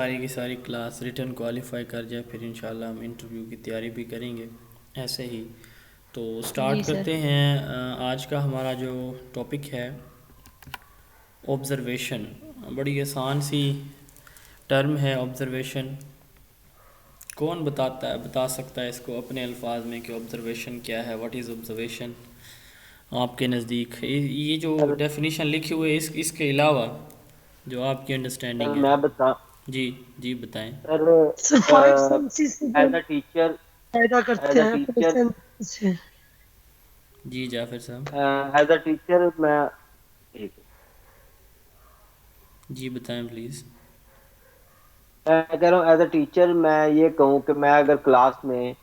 सारी की सारी क्लास रिटर्न क्वालिफाई कर जाए, फिर इंशाल्लाह हम इंटरव्यू की तैयारी भी करेंगे ऐसे ही। तो जी स्टार्ट सर। करते हैं। आज का हमारा जो टॉपिक है ऑब्ज़रवेशन। बड़ी आसान सी टर्म है ऑब्ज़रवेशन। कौन बता सकता है इसको अपने अल्फाज में कि ऑब्ज़रवेशन क्या है, व्हाट इज़ ऑब्ज़रवेशन आपके नज़दीक। ये जो सर डेफिनेशन लिखी हुई है इसके अलावा जो आपकी अंडरस्टैंडिंग सर है। मैं बता जी जी बताएं। सर सर फाइव सेंसेस से जो एज अ टीचर पैदा एज करते अ हैं फाइव टीचर सेंसेस से। जी जाफिर साहब। एज अ टीचर मैं एक जी बताएं प्लीज़। मैं कह रहा हूँ एज अ टीचर मैं ये कहूँ कि मैं अगर क्लास में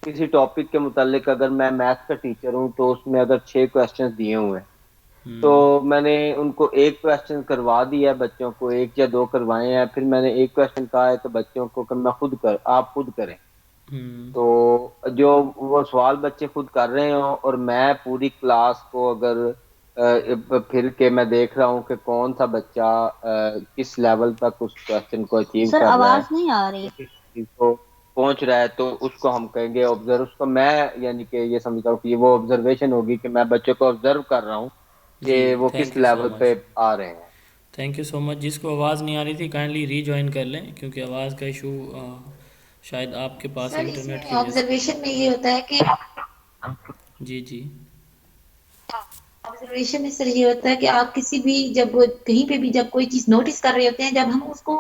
किसी टॉपिक के मुतालिक अगर मैं मैथ्स का टीचर हूँ तो उसमें अगर 6 क्वेश्चंस दिए हुए हैं हम्म। तो मैंने उनको एक क्वेश्चन करवा दिया है, बच्चों को एक या दो करवाए हैं, फिर मैंने एक क्वेश्चन कहा है तो बच्चों को कि मैं खुद कर आप खुद करें। हम्म। तो जो वो सवाल बच्चे खुद कर रहे हो और मैं पूरी क्लास को अगर फिर के मैं देख रहा हूँ कि कौन सा बच्चा किस लेवल तक उस क्वेश्चन को अचीव सर कर रहा है आवाज नहीं आ रही। या किस चीज को पहुंच रहा है, तो उसको हम कहेंगे ऑब्जर्व। उसको मैं यानी कि ये समझता हूँ कि ये वो ऑब्जर्वेशन होगी कि मैं बच्चों को ऑब्जर्व कर रहा हूँ जी कि वो किस thank you so level much. पे आ रहे हैं। Thank you so much. जिसको आवाज़ नहीं आ रही थी काइंडली रीजॉइन कर लें, क्योंकि आवाज़ का इशू शायद आपके पास सर इंटरनेट इसमें की वजह से। ऑब्जर्वेशन में ये होता है कि जी जी। ऑब्जर्वेशन में सर ये होता है कि आप किसी भी जब कहीं पे भी जब कोई चीज नोटिस कर रहे होते हैं, जब हम उसको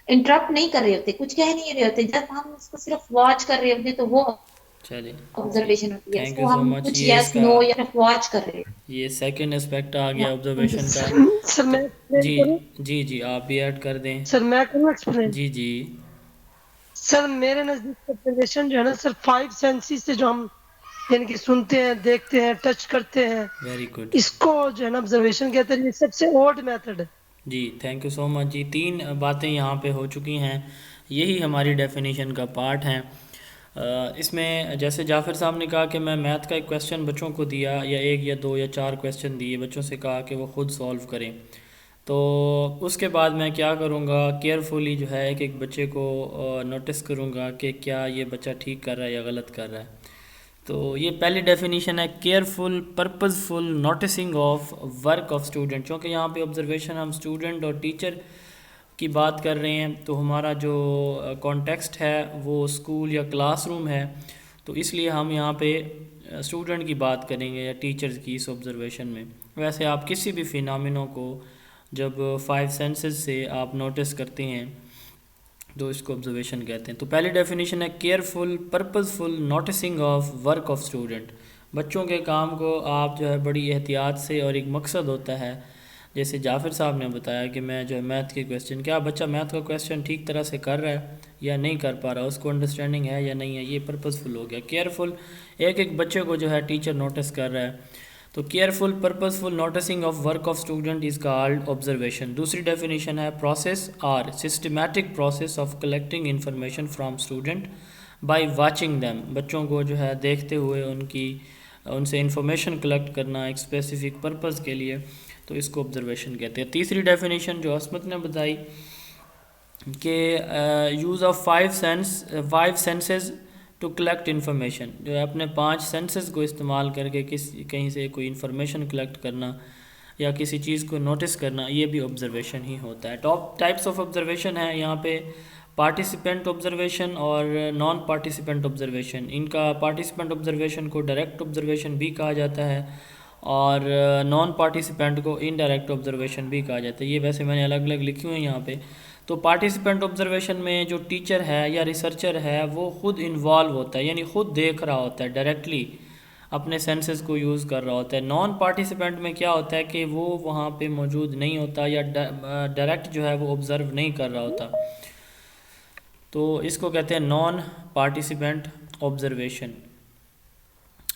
इंटरप्ट नहीं कर रहे होते, कुछ कह नहीं रहे होते, जब हम उसको सिर्फ वॉच कर रहे होते हैं, तो वो चलिए ठीक। ऑब्जर्वेशन होती है। थैंक यू उसको सो हम मच। कुछ ये यस इसका नो या सिर्फ वॉच कर रहे ये सेकंड एस्पेक्ट आ हैं। गया थैंक यू ऑब्जर्वेशन का। सर। सर तो मैं एक्सप्लेन जी करूं? जी जी आप भी ऐड कर दें। सर मैं करूं एक्सप्लेन? जी जी। सर मेरे नजदीक ऑब्जर्वेशन जो है ना सर, फाइव सेंसेस से जो हम यानी कि सुनते हैं, देखते हैं, टच करते हैं, वेरी गुड। इसको जो है ना ऑब्जर्वेशन कहते हैं। ये सबसे ओल्ड मेथड है। जी थैंक यू सो मच जी। तीन बातें यहाँ पे हो चुकी हैं, यही हमारी डेफिनेशन का पार्ट है। इसमें जैसे जाफ़िर साहब ने कहा कि मैं मैथ का एक क्वेश्चन बच्चों को दिया, या एक या दो या चार क्वेश्चन दिए, बच्चों से कहा कि वो ख़ुद सॉल्व करें। तो उसके बाद मैं क्या करूँगा, केयरफुली जो है एक एक बच्चे को नोटिस करूँगा कि क्या ये बच्चा ठीक कर रहा है या गलत कर रहा है। तो ये पहली डेफिनेशन है, careful purposeful noticing of work of student. क्योंकि यहाँ पे ऑब्जर्वेशन हम स्टूडेंट और टीचर की बात कर रहे हैं, तो हमारा जो कॉन्टेक्स्ट है वो स्कूल या क्लासरूम है, तो इसलिए हम यहाँ पे स्टूडेंट की बात करेंगे या टीचर्स की इस ऑब्जर्वेशन में। वैसे आप किसी भी फिनोमिनो को जब फाइव सेंसेस से आप नोटिस करते हैं तो इसको ऑब्जर्वेशन कहते हैं। तो पहली डेफिनेशन है careful purposeful noticing of work of student. बच्चों के काम को आप जो है बड़ी एहतियात से, और एक मकसद होता है, जैसे जाफ़िर साहब ने बताया कि मैं जो है मैथ के क्वेश्चन, क्या बच्चा मैथ का क्वेश्चन ठीक तरह से कर रहा है या नहीं कर पा रहा, उसको अंडरस्टैंडिंग है या नहीं है, ये पर्पसफुल हो गया। केयरफुल एक एक बच्चे को जो है टीचर नोटिस कर रहा है, तो careful purposeful noticing of work of student is called observation. दूसरी डेफिनेशन है process or systematic process of collecting information from student by watching them. बच्चों को जो है देखते हुए उनसे इंफॉर्मेशन कलेक्ट करना एक स्पेसिफिक पर्पज़ के लिए, तो इसको ऑब्जर्वेशन कहते हैं। तीसरी डेफिनेशन जो असमत ने बताई कि use of five senses to collect information, जो है अपने पांच सेंसेस को इस्तेमाल करके कहीं से कोई इन्फॉर्मेशन कलेक्ट करना या किसी चीज़ को नोटिस करना, ये भी ऑब्जर्वेशन ही होता है। टॉप टाइप्स ऑफ ऑब्जर्वेशन है यहाँ पे पार्टिसिपेंट ऑब्जर्वेशन और नॉन पार्टिसिपेंट ऑब्जर्वेशन। इनका पार्टिसिपेंट ऑब्जर्वेशन को डायरेक्ट ऑब्जर्वेशन भी कहा जाता है, और नॉन पार्टिसिपेंट को इनडायरेक्ट ऑब्जर्वेशन भी कहा जाता है। ये वैसे मैंने अलग अलग लिखी हुई हैं यहाँ पे। तो पार्टिसिपेंट ऑब्जर्वेशन में जो टीचर है या रिसर्चर है वो खुद इन्वॉल्व होता है, यानी खुद देख रहा होता है, डायरेक्टली अपने सेंसेस को यूज़ कर रहा होता है। नॉन पार्टिसिपेंट में क्या होता है कि वो वहाँ पे मौजूद नहीं होता, या डायरेक्ट जो है वो ऑब्ज़र्व नहीं कर रहा होता, तो इसको कहते हैं नॉन पार्टिसिपेंट ऑब्जर्वेशन।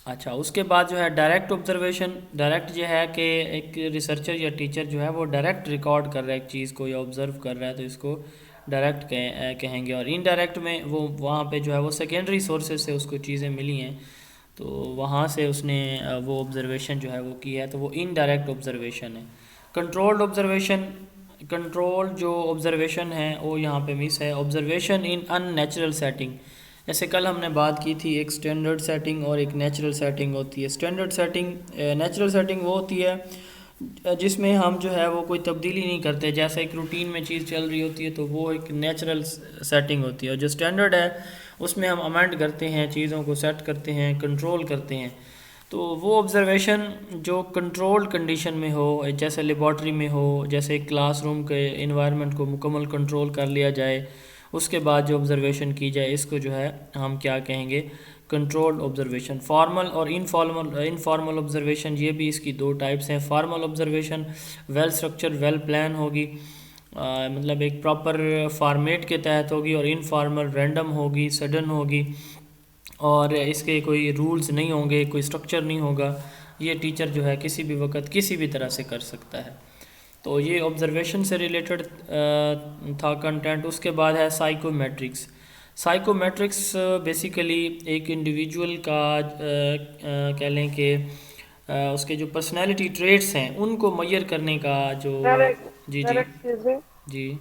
अच्छा, उसके बाद जो है डायरेक्ट ऑब्जर्वेशन। डायरेक्ट ये है कि एक रिसर्चर या टीचर जो है वो डायरेक्ट रिकॉर्ड कर रहा है एक चीज़ को या ऑब्ज़र्व कर रहा है, तो इसको डायरेक्ट कहेंगे। और इनडायरेक्ट में वो वहाँ पे जो है वो सेकेंडरी सोर्सेज से उसको चीज़ें मिली हैं, तो वहाँ से उसने वो ऑब्ज़र्वेशन जो है वो की है, तो वो इनडायरेक्ट ऑब्ज़र्वेशन है। कंट्रोल्ड ऑब्ज़र्वेशन कंट्रोल जो ऑब्जर्वेशन है वो यहाँ पे मिस है। ऑब्जर्वेशन इन अननेचुरल सेटिंग, जैसे कल हमने बात की थी, एक स्टैंडर्ड सेटिंग और एक नेचुरल सेटिंग होती है। स्टैंडर्ड सेटिंग, नेचुरल सेटिंग वो होती है जिसमें हम जो है वो कोई तब्दीली नहीं करते, जैसे एक रूटीन में चीज़ चल रही होती है, तो वो एक नेचुरल सेटिंग होती है। और जो स्टैंडर्ड है उसमें हम अमेंड करते हैं, चीज़ों को सेट करते हैं, कंट्रोल करते हैं। तो वो ऑब्ज़र्वेशन जो कंट्रोल्ड कंडीशन में हो, जैसे लेबॉर्ट्री में हो, जैसे क्लासरूम के इन्वायरमेंट को मुकम्मल कंट्रोल कर लिया जाए, उसके बाद जो ऑब्ज़र्वेशन की जाए, इसको जो है हम क्या कहेंगे, कंट्रोल्ड ऑब्ज़र्वेशन। फॉर्मल और इनफॉर्मल ऑब्ज़र्वेशन, ये भी इसकी दो टाइप्स हैं। Formal observation well structure well plan होगी, मतलब एक प्रॉपर फॉर्मेट के तहत होगी, और इनफॉर्मल रैंडम होगी, सडन होगी, और इसके कोई रूल्स नहीं होंगे, कोई स्ट्रक्चर नहीं होगा। ये टीचर जो है किसी भी वक्त किसी भी तरह से कर सकता है। तो ये ऑब्जर्वेशन से रिलेटेड था कंटेंट। उसके बाद है साइकोमेट्रिक्स। साइकोमेट्रिक्स बेसिकली एक इंडिविजुअल का कह लें कि उसके जो पर्सनैलिटी ट्रेट्स हैं उनको मैयर करने का जो। सर जी सर जी एक्सक्यूज मी। जी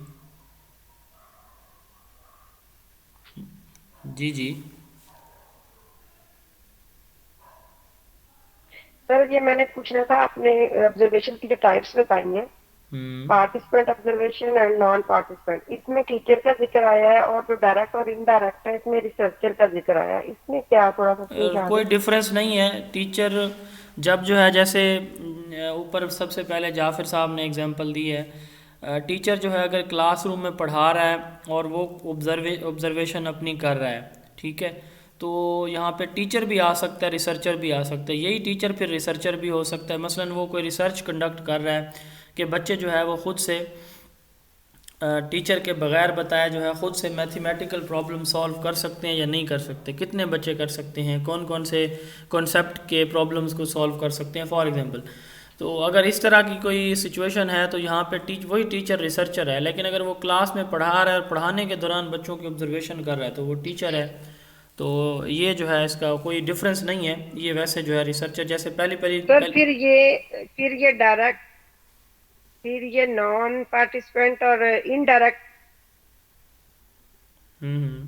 जी जी सर ये मैंने पूछना था, आपने ऑब्जर्वेशन की जो टाइप्स बताई हैं, participant observation and non participant, इसमें टीचर का जिक्र आया है और जो डायरेक्ट और इनडायरेक्ट है इसमें रिसर्चर का जिक्र आया है, इसमें क्या थोड़ा सा समझा कोई दें। डिफरेंस नहीं है। टीचर जब जो है, जैसे ऊपर सबसे पहले जाफिर साहब ने एग्जांपल दी है, टीचर जो है अगर क्लासरूम में पढ़ा रहा है और वो ऑब्जर्वेशन अपनी कर रहा है, ठीक है, तो यहाँ पे टीचर भी आ सकता है, रिसर्चर भी आ सकता है। यही टीचर फिर रिसर्चर भी हो सकता है। मसलन वो कोई रिसर्च कंडक्ट कर रहा है कि बच्चे जो है वो ख़ुद से टीचर के बगैर बताया जो है ख़ुद से मैथमेटिकल प्रॉब्लम सॉल्व कर सकते हैं या नहीं कर सकते, कितने बच्चे कर सकते हैं, कौन कौन से कॉन्सेप्ट के प्रॉब्लम्स को सॉल्व कर सकते हैं, फॉर एग्जांपल। तो अगर इस तरह की कोई सिचुएशन है तो यहाँ पे वही टीचर रिसर्चर है। लेकिन अगर वो क्लास में पढ़ा रहा है और पढ़ाने के दौरान बच्चों की ऑब्जर्वेशन कर रहा है तो वो टीचर है। तो ये जो है इसका कोई डिफरेंस नहीं है। ये वैसे जो है रिसर्चर जैसे सर फिर ये नॉन पार्टिसिपेंट और इनडायरेक्ट। हम्म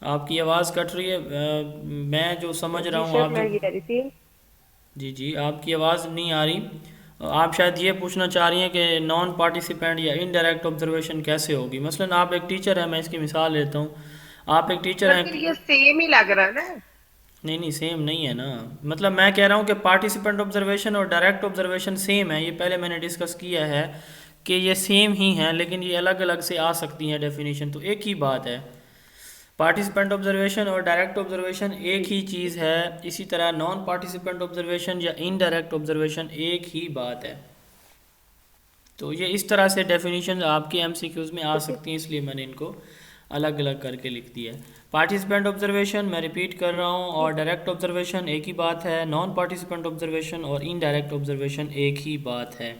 आपकी आवाज़ कट रही है। मैं जो समझ रहा जी हूँ, सर, आप मैं जो, ये कह रही थी। जी जी, आपकी आवाज़ नहीं आ रही। आप शायद ये पूछना चाह रही हैं कि नॉन पार्टिसिपेंट या इनडायरेक्ट ऑब्जर्वेशन कैसे होगी। मसलन आप एक टीचर हैं, मैं इसकी मिसाल लेता हूँ। आप एक टीचर सर हैं। फिर ये सेम ही लग रहा है ना। नहीं नहीं, सेम नहीं है ना। मतलब मैं कह रहा हूँ कि पार्टिसिपेंट ऑब्जर्वेशन और डायरेक्ट ऑब्जर्वेशन सेम है। ये पहले मैंने डिस्कस किया है कि ये सेम ही हैं, लेकिन ये अलग अलग से आ सकती हैं डेफिनेशन, तो एक ही बात है। पार्टिसिपेंट ऑब्जर्वेशन और डायरेक्ट ऑब्जर्वेशन एक ही चीज़ है। इसी तरह नॉन पार्टिसिपेंट ऑब्जर्वेशन या इनडायरेक्ट ऑब्जर्वेशन एक ही बात है। तो ये इस तरह से डेफिनेशन आपके एमसीक्यूज़ में आ सकती हैं, इसलिए मैंने इनको अलग अलग करके लिख दिया है। पार्टिसिपेंट ऑब्जर्वेशन मैं रिपीट कर रहा हूँ, और डायरेक्ट ऑब्जर्वेशन एक ही बात है। नॉन पार्टिसिपेंट ऑब्जर्वेशन और इनडायरेक्ट ऑब्जर्वेशन एक ही बात है।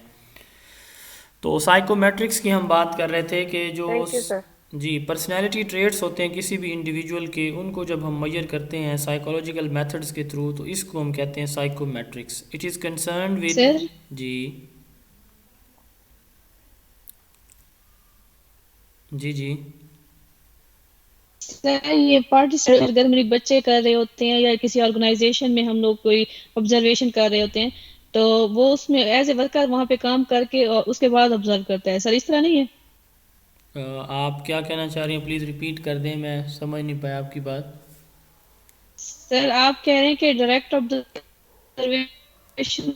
तो साइकोमेट्रिक्स की हम बात कर रहे थे कि जो थैंक यू सर। जी पर्सनैलिटी ट्रेट्स होते हैं किसी भी इंडिविजुअल के, उनको जब हम मेजर करते हैं साइकोलॉजिकल मेथड्स के थ्रू, तो इसको हम कहते हैं psychometrics. It is concern with. Sir जी जी जी सर ये पार्टिसिपेट अगर मेरे बच्चे कर रहे होते हैं या किसी ऑर्गेनाइजेशन में हम लोग कोई ऑब्जर्वेशन कर रहे होते हैं, तो वो उसमें एज ए वर्कर वहाँ पे काम करके और उसके बाद ऑब्जर्व करता है। सर इस तरह नहीं है? आप क्या कहना चाह रही हैं, प्लीज़ रिपीट कर दें, मैं समझ नहीं पाया आपकी बात। सर आप कह रहे हैं कि डायरेक्ट ऑब्जर्वेशन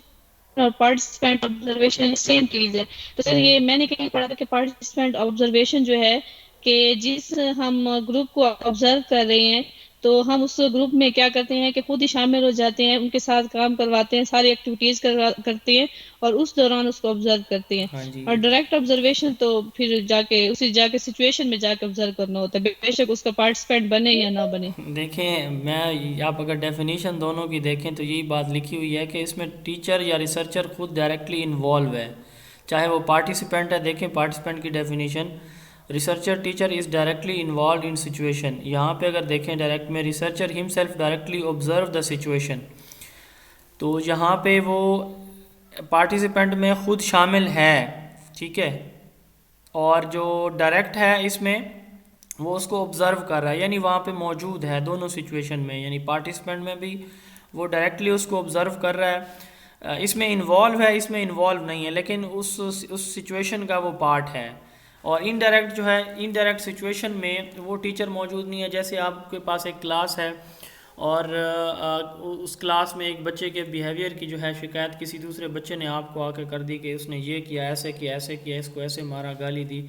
और पार्टिसिपेंट ऑब्जर्वेशन सेम चीज है। तो सर ये मैंने कहीं पढ़ा था कि पार्टिसिपेंट ऑब्जर्वेशन जो है कि जिस हम ग्रुप को ऑब्जर्व कर रहे हैं, तो हम उस ग्रुप में क्या करते हैं कि खुद ही शामिल हो जाते हैं, उनके साथ काम करवाते हैं, सारी एक्टिविटीज करते हैं और उस दौरान उसको ऑब्जर्व करते हैं। हाँ जी। और डायरेक्ट ऑब्जर्वेशन तो फिर जाके सिचुएशन में जाके ऑब्जर्व करना होता है, बेशक उसका पार्टिसिपेंट बने या ना बने। देखें, आप अगर डेफिनेशन दोनों की देखें तो यही बात लिखी हुई है कि इसमें टीचर या रिसर्चर खुद डायरेक्टली इन्वॉल्व है, चाहे वो पार्टिसिपेंट है। देखें पार्टिसिपेंट की definition, researcher teacher is directly involve in situation. यहाँ पे अगर देखें डायरेक्ट में, researcher himself directly observe the situation. तो यहाँ पे वो पार्टिसिपेंट में ख़ुद शामिल है, ठीक है, और जो डायरेक्ट है इसमें वो उसको ऑब्ज़र्व कर रहा है, यानी वहाँ पे मौजूद है दोनों सिचुएशन में, यानी पार्टिसिपेंट में भी वो डायरेक्टली उसको ऑब्ज़र्व कर रहा है, इसमें इन्वॉल्व है, इसमें इन्वॉल्व नहीं है, लेकिन उस सिचुएशन का वो पार्ट है। और इनडायरेक्ट जो है, इनडायरेक्ट सिचुएशन में वो टीचर मौजूद नहीं है। जैसे आपके पास एक क्लास है और उस क्लास में एक बच्चे के बिहेवियर की जो है शिकायत किसी दूसरे बच्चे ने आपको आके कर दी कि उसने ये किया, ऐसे किया, ऐसे किया, इसको ऐसे मारा, गाली दी,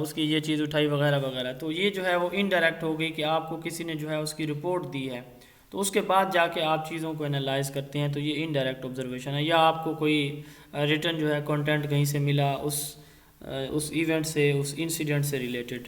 उसकी ये चीज़ उठाई वगैरह वगैरह, तो ये जो है वो इनडायरेक्ट हो गई कि आपको किसी ने जो है उसकी रिपोर्ट दी है, तो उसके बाद जाके आप चीज़ों को एनालाइज करते हैं, तो ये इनडायरेक्ट ऑब्जर्वेशन है। या आपको कोई रिटर्न जो है कंटेंट कहीं से मिला उस इवेंट से, उस इंसिडेंट से रिलेटेड।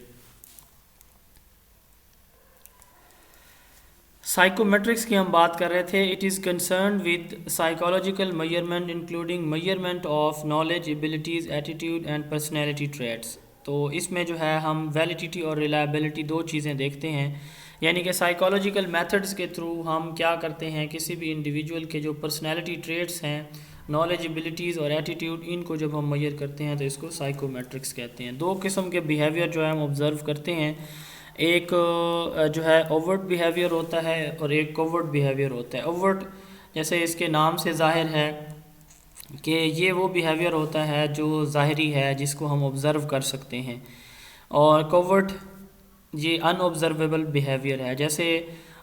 साइकोमेट्रिक्स की हम बात कर रहे थे। It is concern with psychological measurement including measurement of knowledge, abilities, attitude and personality traits. तो इसमें जो है हम वैलिडिटी और रिलायबिलिटी दो चीज़ें देखते हैं, यानी कि साइकोलॉजिकल मेथड्स के थ्रू हम क्या करते हैं, किसी भी इंडिविजुअल के जो पर्सनैलिटी ट्रेट्स हैं, नॉलेज, एबिलिटीज़ और एटीट्यूड, इनको जब हम मेजर करते हैं तो इसको साइकोमेट्रिक्स कहते हैं। दो किस्म के बिहेवियर जो है हम ऑब्ज़र्व करते हैं, एक जो है ओवर्ट बिहेवियर होता है और एक कोवर्ट बिहेवियर होता है। ओवर्ट जैसे इसके नाम से ज़ाहिर है कि ये वो बिहेवियर होता है जो ज़ाहरी है, जिसको हम ऑब्ज़र्व कर सकते हैं, और कोवर्ट ये अनऑब्ज़र्वेबल बिहेवियर है। जैसे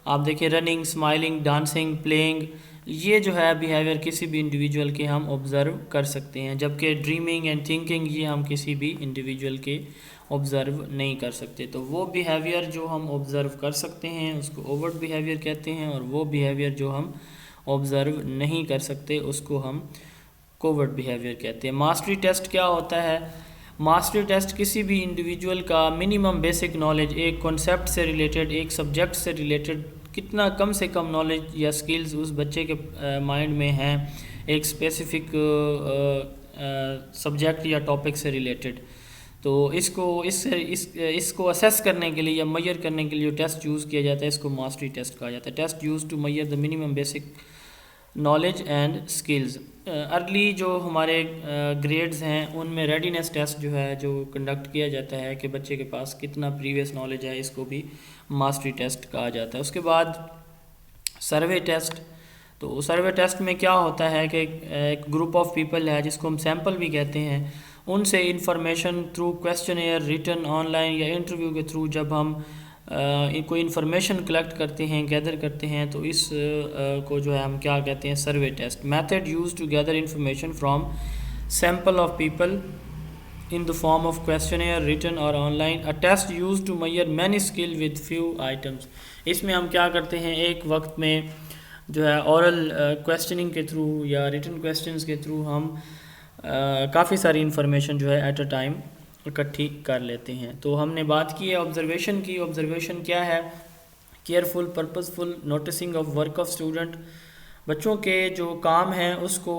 आप देखिए रनिंग, स्माइलिंग, डांसिंग, प्लेइंग, ये जो है बिहेवियर किसी भी इंडिविजुअल के हम ऑब्ज़र्व कर सकते हैं, जबकि ड्रीमिंग एंड थिंकिंग ये हम किसी भी इंडिविजुअल के ऑब्ज़र्व नहीं कर सकते। तो वो बिहेवियर जो हम ऑब्ज़र्व कर सकते हैं उसको ओवर्ट बिहेवियर कहते हैं, और वो बिहेवियर जो हम ऑब्ज़र्व नहीं कर सकते उसको हम कोवर्ट बिहेवियर कहते हैं। मास्टरी टेस्ट क्या होता है? मास्टरी टेस्ट किसी भी इंडिविजुअल का मिनिमम बेसिक नॉलेज, एक कॉन्सेप्ट से रिलेटेड, एक सब्जेक्ट से रिलेटेड कितना कम से कम नॉलेज या स्किल्स उस बच्चे के माइंड में हैं एक स्पेसिफिक सब्जेक्ट या टॉपिक से रिलेटेड, तो इसको असेस करने के लिए या मेजर करने के लिए जो टेस्ट यूज़ किया जाता है इसको मास्टरी टेस्ट कहा जाता है। Test use to measure the minimum basic knowledge and skills. Early जो हमारे ग्रेड्स हैं उनमें रेडीनेस टेस्ट जो है जो कंडक्ट किया जाता है कि बच्चे के पास कितना प्रीवियस नॉलेज है, इसको भी मास्टरी टेस्ट कहा जाता है। उसके बाद सर्वे टेस्ट। तो सर्वे टेस्ट में क्या होता है कि एक ग्रुप ऑफ पीपल है जिसको हम सैम्पल भी कहते हैं, उनसे information through questionnaire, written, online या इंटरव्यू के थ्रू जब हम कोई इन्फॉर्मेशन कलेक्ट करते हैं, गैदर करते हैं, तो इस को जो है हम क्या कहते हैं, survey test. Method use to gather information from sample of people in the form of questionnaire, written or online. A test used to measure many skill with few items. इसमें हम क्या करते हैं, एक वक्त में जो है ओरल क्वेश्चनिंग के थ्रू या रिटन क्वेश्चंस के थ्रू हम काफ़ी सारी इंफॉर्मेशन जो है एट अ टाइम इकट्ठी कर लेते हैं। तो हमने बात की है ऑब्जर्वेशन की। ऑब्जर्वेशन क्या है? Careful, purposeful noticing of work of student, बच्चों के जो काम हैं उसको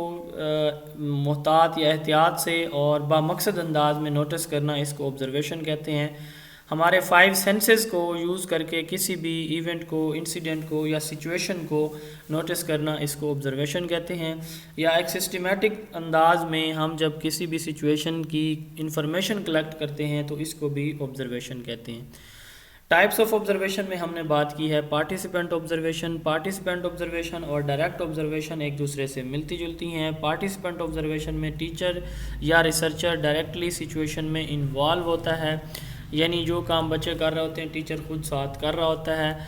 मुहतात या एहतियात से और बामकसद अंदाज में नोटिस करना, इसको ऑब्जर्वेशन कहते हैं। हमारे 5 सेंसेस को यूज़ करके किसी भी इवेंट को, इंसिडेंट को या सिचुएशन को नोटिस करना, इसको ऑब्जर्वेशन कहते हैं। या एक सिस्टमेटिक अंदाज में हम जब किसी भी सिचुएशन की इंफॉर्मेशन कलेक्ट करते हैं तो इसको भी ऑब्जर्वेशन कहते हैं। टाइप्स ऑफ ऑब्जर्वेशन में हमने बात की है पार्टिसिपेंट ऑब्जर्वेशन और डायरेक्ट ऑब्जर्वेशन एक दूसरे से मिलती जुलती हैं। पार्टिसिपेंट ऑब्जर्वेशन में टीचर या रिसर्चर डायरेक्टली सिचुएशन में इन्वॉल्व होता है, यानी जो काम बच्चे कर रहे होते हैं टीचर खुद साथ कर रहा होता है।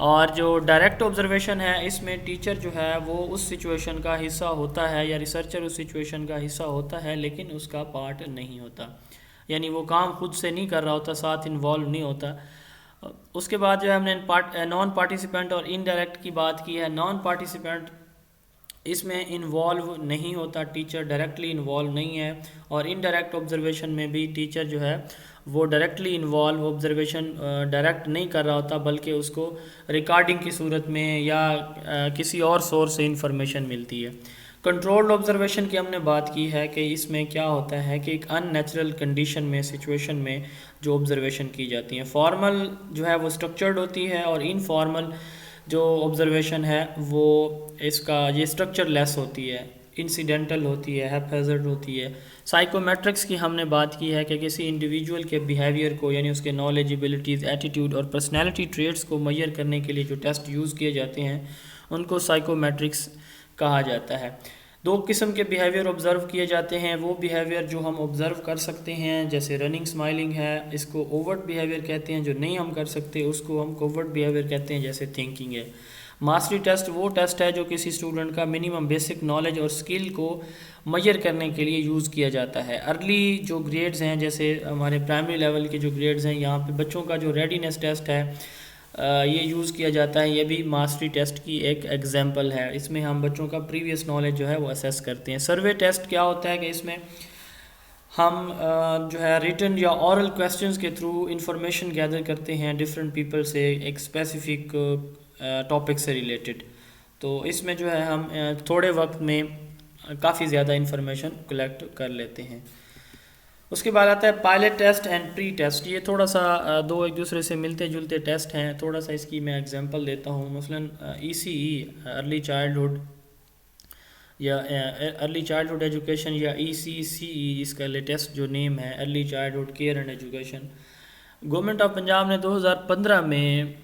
और जो डायरेक्ट ऑब्जर्वेशन है इसमें टीचर जो है वो उस सिचुएशन का हिस्सा होता है या रिसर्चर उस सिचुएशन का हिस्सा होता है लेकिन उसका पार्ट नहीं होता, यानी वो काम खुद से नहीं कर रहा होता, साथ इन्वॉल्व नहीं होता। उसके बाद जो है हमने नॉन पार्टिसिपेंट और इनडायरेक्ट की बात की है। नॉन पार्टिसिपेंट इसमें इन्वॉल्व नहीं होता, टीचर डायरेक्टली इन्वॉल्व नहीं है। और इनडायरेक्ट ऑब्जर्वेशन में भी टीचर जो है वो डायरेक्टली इन्वॉल्व ऑब्जर्वेशन डायरेक्ट नहीं कर रहा होता, बल्कि उसको रिकॉर्डिंग की सूरत में या किसी और सोर्स से इंफॉर्मेशन मिलती है। कंट्रोल्ड ऑब्जर्वेशन की हमने बात की है कि इसमें क्या होता है कि एक अननेचुरल कंडीशन में, सिचुएशन में जो ऑब्जर्वेशन की जाती हैं, फॉर्मल जो है वो स्ट्रक्चर्ड होती है और इनफॉर्मल जो ऑब्जर्वेशन है वो इसका ये स्ट्रक्चर लेस होती है। इंसिडेंटल होती है, हैपहैज़र्ड होती है। साइकोमेट्रिक्स की हमने बात की है कि किसी इंडिविजुअल के बिहेवियर को यानी उसके नॉलेज, एबिलिटीज़, एटीट्यूड और पर्सनैलिटी ट्रेट्स को मेजर करने के लिए जो टेस्ट यूज़ किए जाते हैं उनको साइकोमेट्रिक्स कहा जाता है। दो किस्म के बिहेवियर ऑब्ज़र्व किए जाते हैं। वो बिहेवियर जो हम ऑब्ज़र्व कर सकते हैं जैसे रनिंग, स्माइलिंग है, इसको ओवर्ट बिहेवियर कहते हैं। जो नहीं हम कर सकते उसको हम कोवर्ट बिहेवियर कहते हैं, जैसे थिंकिंग है। मास्टरी टेस्ट वो टेस्ट है जो किसी स्टूडेंट का मिनिमम बेसिक नॉलेज और स्किल को मेजर करने के लिए यूज़ किया जाता है। अर्ली जो ग्रेड्स हैं, जैसे हमारे प्राइमरी लेवल के जो ग्रेड्स हैं, यहाँ पे बच्चों का जो रेडीनेस टेस्ट है ये यूज़ किया जाता है। ये भी मास्टरी टेस्ट की एक एग्जांपल है। इसमें हम बच्चों का प्रीवियस नॉलेज जो है वो असेस करते हैं। सर्वे टेस्ट क्या होता है कि इसमें हम जो है रिटन या ऑरल क्वेश्चंस के थ्रू इंफॉर्मेशन गैदर करते हैं डिफरेंट पीपल से एक स्पेसिफिक टॉपिक से रिलेटेड। तो इसमें जो है हम थोड़े वक्त में काफ़ी ज़्यादा इंफॉर्मेशन कलेक्ट कर लेते हैं। उसके बाद आता है pilot test and pre test. ये थोड़ा सा दो एक दूसरे से मिलते जुलते टेस्ट हैं। थोड़ा सा इसकी मैं एग्जांपल देता हूँ। मसलन ECE अर्ली चाइल्डहुड या अर्ली चाइल्डहुड एजुकेशन या ECCE इसका लेटेस्ट जो नेम है, early childhood care and education. Government of Punjab ने 2015 में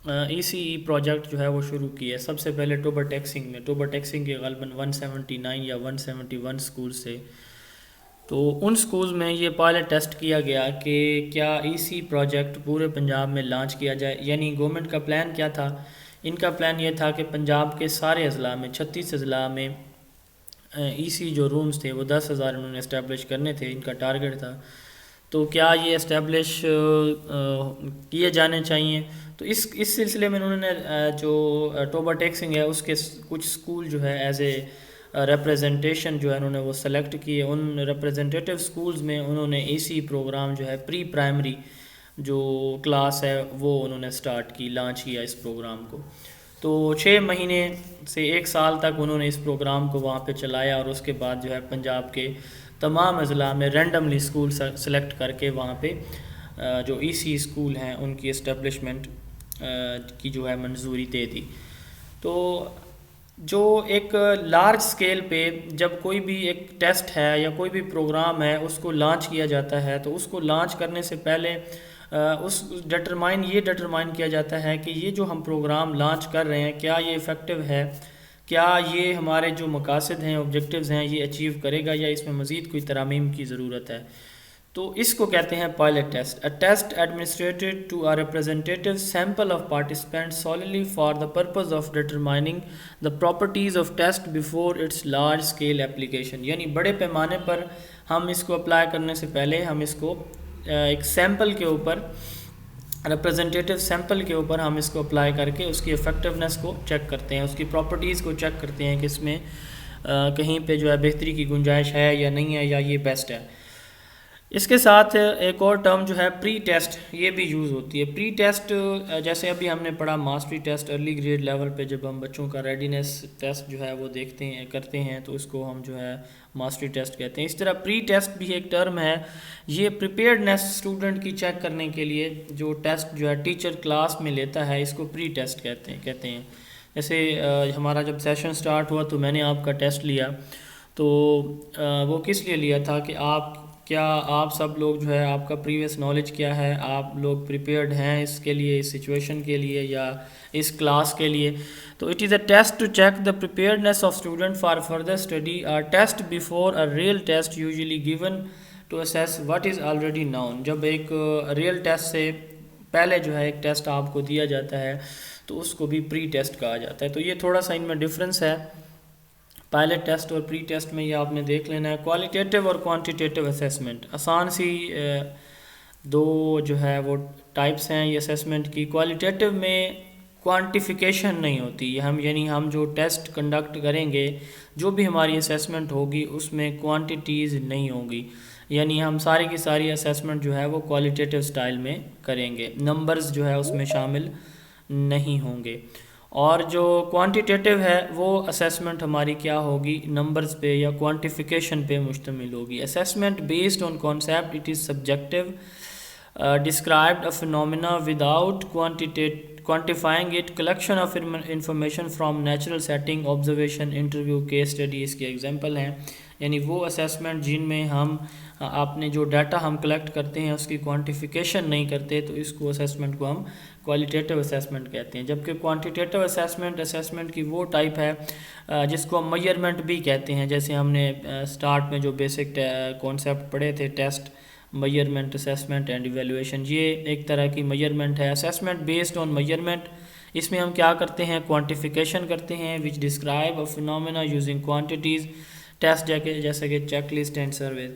ECE प्रोजेक्ट जो है वो शुरू किया। सबसे पहले टोबर टैक्सिंग के ग़ालिबन 179 या 171 स्कूल से। तो उन स्कूल्स में ये पायलट टेस्ट किया गया कि क्या ECE प्रोजेक्ट पूरे पंजाब में लॉन्च किया जाए। यानी गवर्नमेंट का प्लान क्या था? इनका प्लान ये था कि पंजाब के सारे अजला में 36 अजला में ECE जो रूम्स थे वो 10,000 उन्होंने इस्टेब्लिश करने थे, इनका टारगेट था। तो क्या ये इस्टेब्लिश किए जाने चाहिए? तो इस सिलसिले में उन्होंने जो टोबर टैक्सिंग है उसके कुछ स्कूल जो है एज ए रिप्रेजेंटेशन जो है उन्होंने वो सेलेक्ट किए। उन रिप्रेजेंटेटिव स्कूल्स में उन्होंने ECE प्रोग्राम जो है प्री प्राइमरी जो क्लास है वो उन्होंने स्टार्ट की, लॉन्च किया इस प्रोग्राम को। तो 6 महीने से 1 साल तक उन्होंने इस प्रोग्राम को वहाँ पे चलाया और उसके बाद जो है पंजाब के तमाम अजला में रैंडमली स्कूल सेलेक्ट करके वहाँ पे जो ECE स्कूल हैं उनकी इस्टेब्लिशमेंट की जो है मंजूरी दे दी। तो जो एक लार्ज स्केल पे जब कोई भी एक टेस्ट है या कोई भी प्रोग्राम है उसको लॉन्च किया जाता है, तो उसको लॉन्च करने से पहले ये डिटरमाइन किया जाता है कि ये जो हम प्रोग्राम लॉन्च कर रहे हैं क्या ये इफ़ेक्टिव है, क्या ये हमारे जो मकासद हैं, ऑब्जेक्टिव्स हैं, ये अचीव करेगा या इसमें मज़ीद कोई तरामीम की ज़रूरत है। तो इसको कहते हैं pilot test. A test administered to a representative sample of participants solidly for the purpose of determining the properties of test before its large scale application. यानी बड़े पैमाने पर हम इसको अप्लाई करने से पहले हम इसको एक सैंपल के ऊपर, रिप्रेजेंटेटिव सैंपल के ऊपर हम इसको अप्लाई करके उसकी इफ़ेक्टिवनेस को चेक करते हैं, उसकी प्रॉपर्टीज़ को चेक करते हैं कि इसमें कहीं पे जो है बेहतरी की गुंजाइश है या नहीं है या ये बेस्ट है। इसके साथ एक और टर्म जो है प्री टेस्ट, ये भी यूज़ होती है। प्री टेस्ट जैसे अभी हमने पढ़ा mastery test early grade level पे जब हम बच्चों का रेडीनेस टेस्ट जो है वो देखते हैं करते हैं तो इसको हम जो है मास्टरी टेस्ट कहते हैं। इस तरह प्री टेस्ट भी एक टर्म है। ये प्रिपेयर्डनेस स्टूडेंट की चेक करने के लिए जो टेस्ट जो है टीचर क्लास में लेता है इसको प्री टेस्ट कहते हैं। जैसे हमारा जब सेशन स्टार्ट हुआ तो मैंने आपका टेस्ट लिया, तो वो किस लिए लिया था कि आप सब लोग जो है आपका प्रीवियस नॉलेज क्या है, आप लोग प्रिपेयर्ड हैं इसके लिए, इस सिचुएशन के लिए या इस क्लास के लिए। तो it is a test to check the preparedness of student for further study. A test before a real test usually given to assess what is already known. जब एक रियल टेस्ट से पहले जो है एक टेस्ट आपको दिया जाता है तो उसको भी प्री टेस्ट कहा जाता है। तो ये थोड़ा सा इनमें डिफरेंस है पायलट टेस्ट और प्री टेस्ट में, ये आपने देख लेना है। क्वालिटेटिव और क्वांटिटेटिव असेसमेंट, आसान सी दो जो है वो टाइप्स हैं ये असेसमेंट की। क्वालिटेटिव में क्वांटिफिकेशन नहीं होती, हम जो टेस्ट कंडक्ट करेंगे, जो भी हमारी असेसमेंट होगी उसमें क्वांटिटीज़ नहीं होगी, यानी हम सारी की सारी असेसमेंट जो है वो क्वालिटेटिव स्टाइल में करेंगे, नंबर्स जो है उसमें शामिल नहीं होंगे। और जो क्वांटिटेटिव है वो असेसमेंट हमारी क्या होगी, नंबर्स पे या क्वांटिफिकेशन पे मुश्तमिल होगी। Assessment based on concept, it is subjective, described a phenomena without quantifying it, collection of information from natural setting, observation, interview, case study इसके एग्जांपल हैं। यानी वो असेसमेंट जिनमें हम आपने जो डाटा हम कलेक्ट करते हैं उसकी क्वांटिफिकेशन नहीं करते, तो इसको असेसमेंट को हम क्वालिटेटिव असेसमेंट कहते हैं। जबकि क्वांटिटेटिव असेसमेंट की वो टाइप है जिसको हम मेजरमेंट भी कहते हैं। जैसे हमने स्टार्ट में जो बेसिक कॉन्सेप्ट पढ़े थे, test, measurement, assessment and evaluation, ये एक तरह की मेजरमेंट है। असेसमेंट बेस्ड ऑन मेजरमेंट, इसमें हम क्या करते हैं, क्वांटिफिकेशन करते हैं which describe a phenomena using quantities, test जैसे कि चेकलिस्ट एंड सर्वे।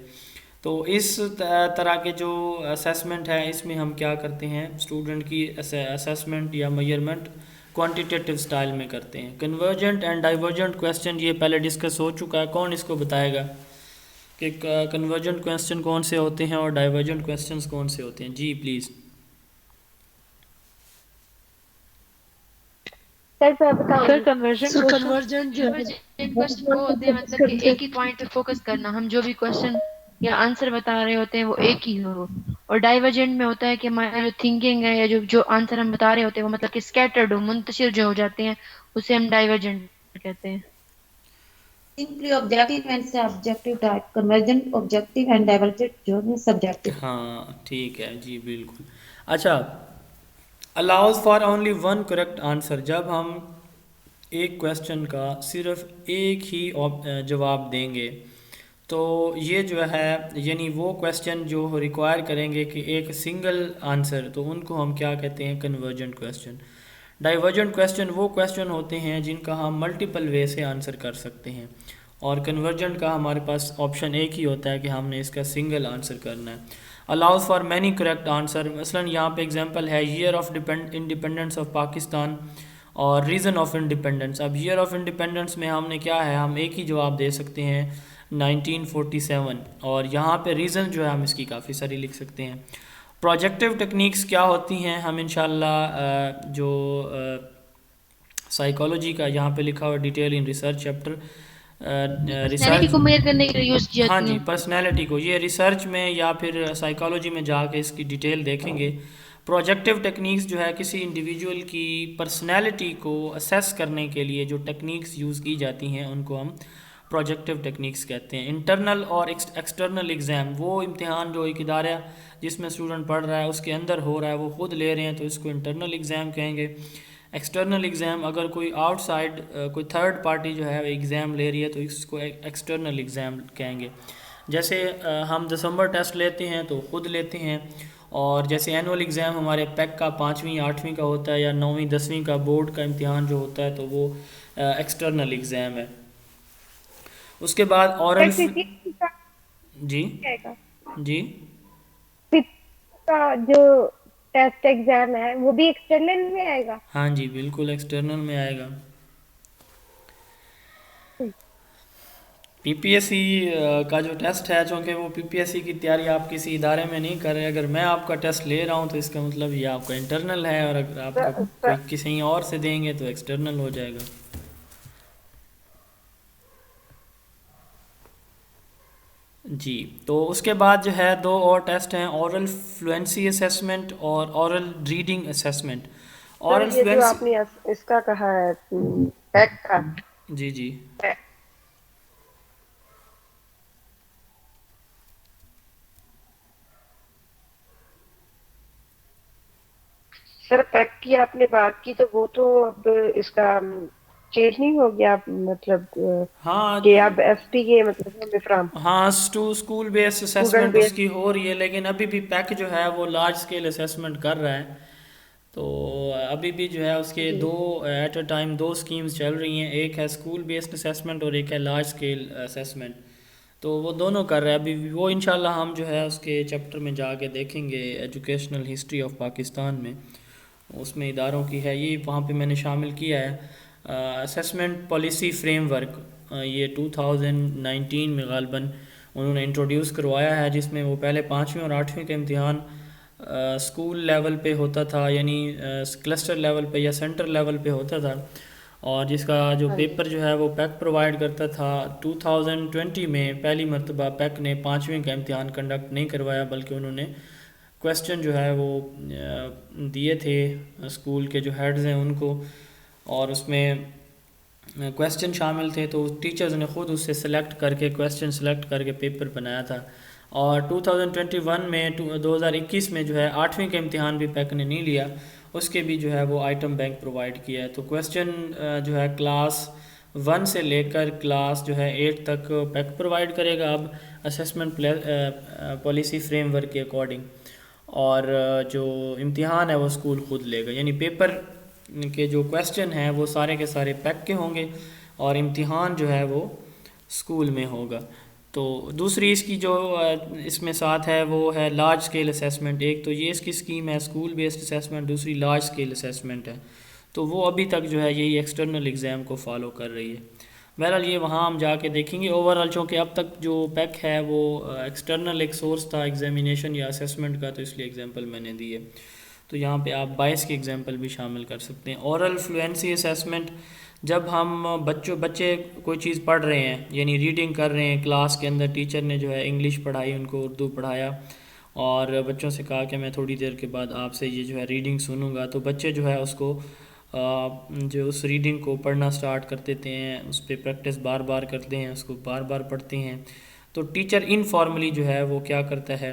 तो इस तरह के जो असेसमेंट है इसमें हम क्या करते हैं, स्टूडेंट की असेसमेंट या मेजरमेंट क्वांटिटेटिव स्टाइल में करते हैं। कन्वर्जेंट एंड डाइवर्जेंट क्वेश्चन ये पहले डिस्कस हो चुका है, कौन इसको बताएगा कि कन्वर्जेंट क्वेश्चन कौन से होते हैं और डाइवर्जेंट क्वेश्चंस कौन से होते हैं? जी प्लीज़। सर कन्वर्जन जो है क्वेश्चन वो होते हैं मतलब कि एक ही पॉइंट पे फोकस करना, हम जो भी क्वेश्चन या आंसर बता रहे होते हैं वो एक ही हो। और डाइवर्जेंट में होता है कि हमारी जो थिंकिंग है या जो आंसर हम बता रहे होते हैं वो मतलब कि स्कैटर्ड हो, मुंतशिर जो हो जाते हैं, उसे हम डाइवर्जेंट कहते हैं। Simply objective and subjective type, convergent objective and divergent जो है सब्जेक्टिव। हाँ ठीक है जी, बिल्कुल। अच्छा, allows for only one correct answer, जब हम एक क्वेश्चन का सिर्फ एक ही जवाब देंगे तो ये जो है यानी वो क्वेश्चन जो रिक्वायर करेंगे कि एक सिंगल आंसर, तो उनको हम क्या कहते हैं, कन्वर्जेंट क्वेश्चन। डाइवर्जेंट क्वेश्चन वो क्वेश्चन होते हैं जिनका हम मल्टीपल वे से आंसर कर सकते हैं, और कन्वर्जेंट का हमारे पास ऑप्शन एक ही होता है कि हमने इसका सिंगल आंसर करना है। Allows for many correct answer, मसलन यहाँ पे एग्जांपल है year of independence of Pakistan और रीज़न ऑफ इंडिपेंडेंस। अब ईयर ऑफ इंडिपेंडेंस में हमने क्या है, हम एक ही जवाब दे सकते हैं 1947, और यहाँ पे रीज़न जो है हम इसकी काफ़ी सारी लिख सकते हैं। प्रोजेक्टिव टेक्निक्स क्या होती हैं, हम इंशाल्लाह जो साइकोलॉजी का यहाँ पे लिखा हुआ detail in research chapter, personality को मेजर करने के लिए यूज की हाँ जाती जी, है। पर्सनैलिटी को ये रिसर्च में या फिर साइकोलॉजी में जाके इसकी डिटेल देखेंगे। प्रोजेक्टिव टेक्निक्स जो है किसी इंडिविजुअल की पर्सनैलिटी को असेस करने के लिए जो टेक्निक्स यूज़ की जाती हैं उनको हम प्रोजेक्टिव टेक्निक्स कहते हैं। इंटरनल और एक्सटर्नल एग्ज़ाम, वो इम्तिहान जो एक इदारा जिसमें स्टूडेंट पढ़ रहा है उसके अंदर हो रहा है, वो खुद ले रहे हैं, तो इसको इंटरनल एग्ज़ाम कहेंगे। एक्सटर्नल एग्ज़ाम, अगर कोई आउटसाइड कोई थर्ड पार्टी जो है एग्ज़ाम ले रही है तो इसको एक्सटर्नल एग्ज़ाम कहेंगे। जैसे हम दिसंबर टेस्ट लेते हैं तो खुद लेते हैं, और जैसे एनुअल एग्ज़ाम हमारे पैक का 5वीं 8वीं का होता है या 9वीं 10वीं का बोर्ड का इम्तिहान जो होता है तो वो एक्सटर्नल एग्ज़ाम है। उसके बाद ऑरल जी जी का जो टेस्ट एग्जाम है वो भी एक्सटर्नल में आएगा? हाँ जी बिल्कुल एक्सटर्नल में आएगा। पीपीएससी का जो टेस्ट है, चूँकि वो पीपीएससी की तैयारी आप किसी इदारे में नहीं कर रहे, अगर मैं आपका टेस्ट ले रहा हूँ तो इसका मतलब ये आपका इंटरनल है, और अगर आपका कोई किसी और से देंगे तो एक्सटर्नल हो जाएगा। जी, तो उसके बाद जो है दो और टेस्ट हैं, ऑरल फ्लुएंसी असेसमेंट और ऑरल रीडिंग असेसमेंट। ऑरल ये जो फ्लुएंसी, आपने इसका कहा है पैक का, जी जी सर पैक की आपने बात की तो वो तो अब इसका चेंज नहीं हो गया, मतलब हाँ कि अब एसपी के मतलब फ्रॉम हाँ स्कूल बेस्ड असेसमेंट उसकी हो रही है, लेकिन अभी भी पैक जो है वो लार्ज स्केल असेसमेंट कर रहा है। तो अभी भी जो है उसके दो एट अ टाइम दो स्कीम्स चल रही हैं, एक है स्कूल बेस्ड असेसमेंट और एक है लार्ज स्केल असेसमेंट। तो वो दोनों कर रहा है अभी भी। वो इंशाल्लाह हम जो है उसके चैप्टर में जाके देखेंगे, एजुकेशनल हिस्ट्री ऑफ पाकिस्तान में, उसमें इदारों की है ये, वहाँ पे मैंने शामिल किया है असेसमेंट पॉलिसी फ्रेमवर्क। ये 2019 में गालबन उन्होंने इंट्रोड्यूस करवाया है, जिसमें वो पहले 5वीं और 8वीं का इम्तिहान स्कूल लेवल पे होता था, यानी क्लस्टर लेवल पे या सेंटर लेवल पे होता था, और जिसका जो पेपर जो है वो पैक प्रोवाइड करता था। 2020 में पहली मरतबा पैक ने 5वीं का इम्तिहान कंडक्ट नहीं करवाया, बल्कि उन्होंने क्वेश्चन जो है वो दिए थे स्कूल के जो हेड्स हैं उनको, और उसमें क्वेश्चन शामिल थे, तो टीचर्स ने ख़ुद उससे सेलेक्ट करके क्वेश्चन सेलेक्ट करके पेपर बनाया था। और 2021 में 2021 में जो है 8वीं का इम्तिहान भी पैक ने नहीं लिया, उसके भी जो है वो आइटम बैंक प्रोवाइड किया है। तो क्वेश्चन जो है क्लास 1 से लेकर क्लास जो है 8 तक पैक प्रोवाइड करेगा अब असेसमेंट पॉलिसी फ्रेमवर्क के अकॉर्डिंग, और जो इम्तिहान है वो स्कूल खुद लेगा, यानी पेपर के जो क्वेश्चन हैं वो सारे के सारे पैक के होंगे और इम्तिहान जो है वो स्कूल में होगा। तो दूसरी इसकी जो इसमें साथ है वो है लार्ज स्केल असेसमेंट। एक तो ये इसकी स्कीम है स्कूल बेस्ड असेसमेंट, दूसरी लार्ज स्केल असेसमेंट है। तो वो अभी तक जो है यही एक्सटर्नल एग्ज़ाम को फॉलो कर रही है। बहरहाल ये वहाँ हम जाके देखेंगे। ओवरऑल चूँकि अब तक जो पैक है वो एक्सटर्नल एक सोर्स था एग्जामिनेशन या असेसमेंट का, तो इसलिए एग्जांपल मैंने दी है। तो यहाँ पे आप 22 के एग्जांपल भी शामिल कर सकते हैं। ओरल फ्लुएंसी असेसमेंट, जब हम बच्चे कोई चीज़ पढ़ रहे हैं यानी रीडिंग कर रहे हैं क्लास के अंदर, टीचर ने जो है इंग्लिश पढ़ाई, उनको उर्दू पढ़ाया और बच्चों से कहा कि मैं थोड़ी देर के बाद आपसे ये जो है रीडिंग सुनूंगा, तो बच्चे जो है उसको जो उस रीडिंग को पढ़ना स्टार्ट कर देते हैं, उस पर प्रैक्टिस बार बार करते हैं, उसको बार बार पढ़ते हैं। तो टीचर इनफॉर्मली जो है वो क्या करता है,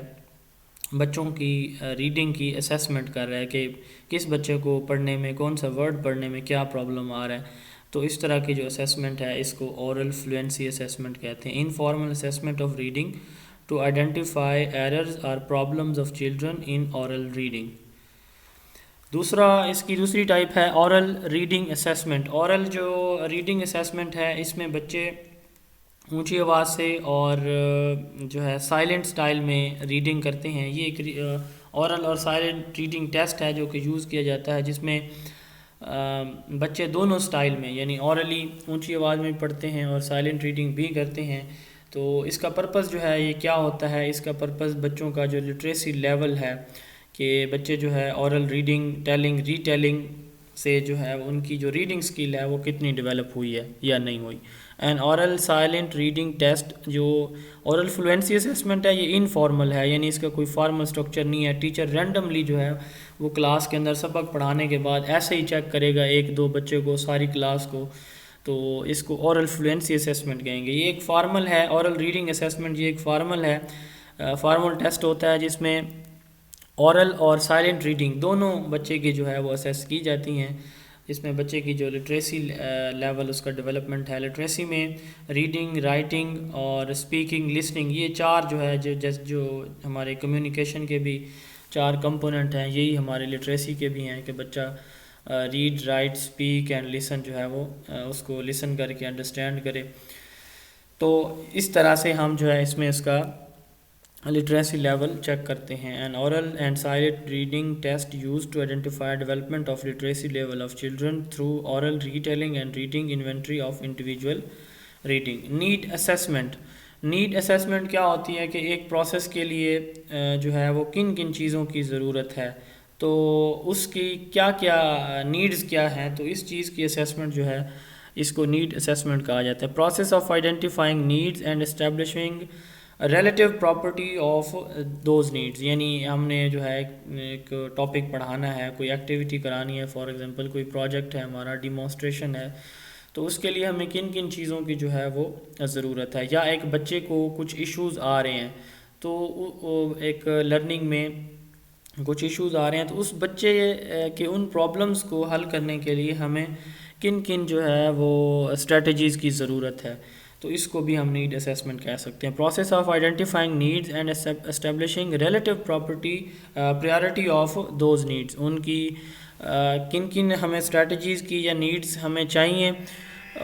बच्चों की रीडिंग की असेसमेंट कर रहा है कि किस बच्चे को पढ़ने में, कौन सा वर्ड पढ़ने में क्या प्रॉब्लम आ रहा है। तो इस तरह की जो असेसमेंट है इसको ओरल फ्लुएंसी असेसमेंट कहते हैं। Informal assessment of reading to identify errors और problems of children in oral reading. इसकी दूसरी टाइप है ओरल रीडिंग असेसमेंट। ओरल जो रीडिंग असेसमेंट है इसमें बच्चे ऊंची आवाज़ से और जो है साइलेंट स्टाइल में रीडिंग करते हैं। ये एक ओरल और साइलेंट रीडिंग टेस्ट है जो कि यूज़ किया जाता है, जिसमें बच्चे दोनों स्टाइल में यानी ओरली ऊंची आवाज़ में पढ़ते हैं और साइलेंट रीडिंग भी करते हैं। तो इसका पर्पस जो है ये क्या होता है, इसका पर्पस बच्चों का जो लिटरेसी लेवल है कि बच्चे जो है ओरल रीडिंग, टेलिंग, रीटेलिंग से जो है उनकी जो रीडिंग स्किल है वो कितनी डेवलप हुई है या नहीं हुई। And oral silent reading test, जो ओरल फ्लुएंसी असेसमेंट है, ये इनफॉर्मल है, यानी इसका कोई फॉर्मल स्ट्रक्चर नहीं है। टीचर रैंडमली जो है वो क्लास के अंदर सबक पढ़ाने के बाद ऐसे ही चेक करेगा एक दो बच्चे को, सारी क्लास को। तो इसको ओरल फ्लुएंसी असेसमेंट कहेंगे। ये एक फॉर्मल है, ओरल रीडिंग असेसमेंट ये एक फॉर्मल है, फॉर्मल टेस्ट होता है जिसमें ओरल और साइलेंट रीडिंग दोनों बच्चे की जो है वो असेस की जाती हैं। इसमें बच्चे की जो लिटरेसी लेवल उसका डेवलपमेंट है। लिटरेसी में रीडिंग, राइटिंग और स्पीकिंग, लिसनिंग, ये चार जो है जो हमारे कम्युनिकेशन के भी चार कंपोनेंट हैं, यही हमारे लिटरेसी के भी हैं कि बच्चा read, right, speak and listen जो है वो उसको लिसन करके अंडरस्टैंड करे। तो इस तरह से हम जो है इसमें इसका लिटरेसी लेवल चेक करते हैं। An oral and silent reading test used to identify development of literacy level of children through oral retelling and reading inventory of individual reading. Need assessment. Need assessment क्या होती है कि एक process के लिए जो है वो किन किन चीज़ों की ज़रूरत है, तो उसकी क्या क्या नीड्स क्या हैं, तो इस चीज़ की असेसमेंट जो है इसको नीड असेसमेंट कहा जाता है। Process of identifying needs and establishing relative property of those needs, यानी हमने जो है एक टॉपिक पढ़ाना है, कोई एक्टिविटी करानी है, फॉर एग्जांपल कोई प्रोजेक्ट है हमारा, डिमॉन्स्ट्रेशन है, तो उसके लिए हमें किन किन चीज़ों की जो है वो ज़रूरत है। या एक बच्चे को कुछ इश्यूज़ आ रहे हैं, तो एक लर्निंग में कुछ इश्यूज़ आ रहे हैं, तो उस बच्चे के उन प्रॉब्लम्स को हल करने के लिए हमें किन किन जो है वो स्ट्रेटजीज़ की ज़रूरत है, तो इसको भी हम नीड असेसमेंट कह सकते हैं। Process of identifying needs and establishing relative property priority of those needs, उनकी किन किन हमें स्ट्रेटजीज़ की या नीड्स हमें चाहिए,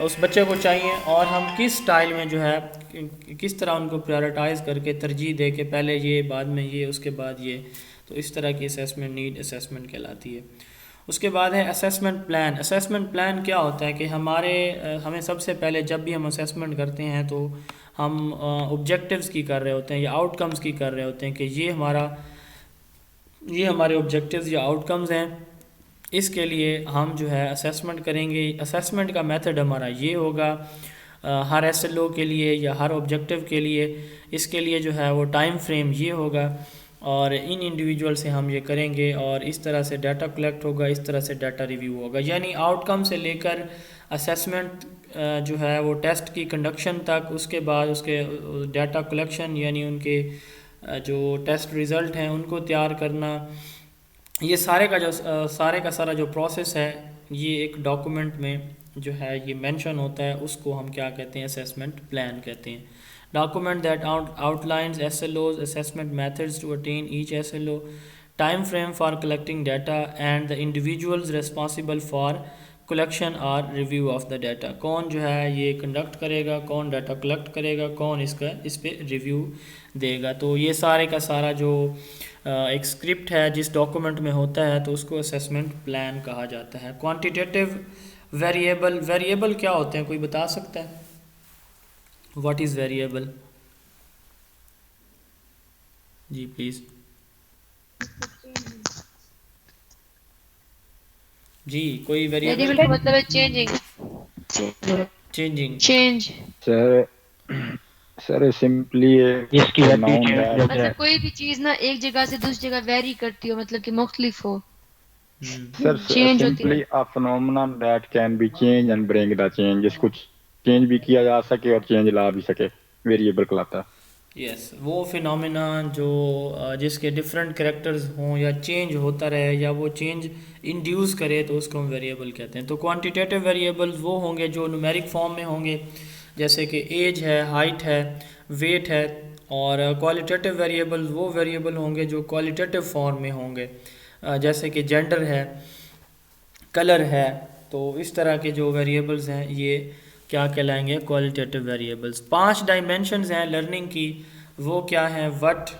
उस बच्चे को चाहिए, और हम किस स्टाइल में जो है किस तरह उनको प्रायोरिटाइज़ करके तरजीह दे के पहले ये, बाद में ये, उसके बाद ये, तो इस तरह की असेसमेंट नीड असेसमेंट कहलाती है। उसके बाद है असेसमेंट प्लान। असेसमेंट प्लान क्या होता है कि हमें सबसे पहले जब भी हम असेसमेंट करते हैं तो हम ऑब्जेक्टिव्स की कर रहे होते हैं या आउटकम्स की कर रहे होते हैं कि ये हमारे ऑब्जेक्टिव्स या आउटकम्स हैं, इसके लिए हम जो है असेसमेंट करेंगे। असेसमेंट का मेथड हमारा ये होगा हर SLO के लिए या हर ऑब्जेक्टिव के लिए, इसके लिए जो है वो टाइम फ्रेम ये होगा और इन इंडिविजुअल से हम ये करेंगे और इस तरह से डाटा कलेक्ट होगा, इस तरह से डाटा रिव्यू होगा। यानी आउटकम से लेकर असेसमेंट जो है वो टेस्ट की कंडक्शन तक, उसके बाद उसके डाटा कलेक्शन यानी उनके जो टेस्ट रिज़ल्ट हैं उनको तैयार करना, ये सारे का सारा जो प्रोसेस है ये एक डॉक्यूमेंट में जो है ये मेंशन होता है, उसको हम क्या कहते हैं, असेसमेंट प्लान कहते हैं। Document that outlines SLOs, assessment methods to attain each SLO, time frame for collecting data and the individuals responsible for collection और review of the data। कौन जो है ये कंडक्ट करेगा, कौन डाटा कलेक्ट करेगा, कौन इस पे रिव्यू देगा। तो ये सारे का सारा जो एक स्क्रिप्ट है जिस डॉक्यूमेंट में होता है तो उसको असेसमेंट प्लान कहा जाता है। क्वांटिटेटिव वेरिएबल क्या होते हैं, कोई बता सकता है? What is variable? जी प्लीज़। जी कोई वेरिएबल वेरिएबल? का मतलब है चेंज। सर सिंपली इसकी नाउन है। मतलब कोई भी चीज ना एक जगह से दूसरी जगह वेरी करती हो, मतलब कि मुख्तलिफ हो, सर चेंज होती है। Simply a phenomenon that can be change and bring the change, जिसको चेंज भी किया जा सके और चेंज ला भी सके, वेरिएबल कहलाता है। यस, वो फिनोमेना जो जिसके डिफरेंट कैरेक्टर्स हों या चेंज होता रहे या वो चेंज इंड्यूस करे तो उसको हम वेरिएबल कहते हैं। तो क्वांटिटेटिव वेरिएबल्स वो होंगे जो न्यूमेरिक फॉर्म में होंगे, जैसे कि एज है, हाइट है, वेट है। और क्वालिटेटिव वेरिएबल्स वो वेरिएबल होंगे जो क्वालिटेटिव फॉर्म में होंगे, जैसे कि जेंडर है, कलर है। तो इस तरह के जो वेरिएबल्स हैं ये क्या कहलाएंगे, क्वालिटेटिव वेरिएबल्स। 5 डायमेंशंस हैं लर्निंग की, वो क्या हैं? व्हाट,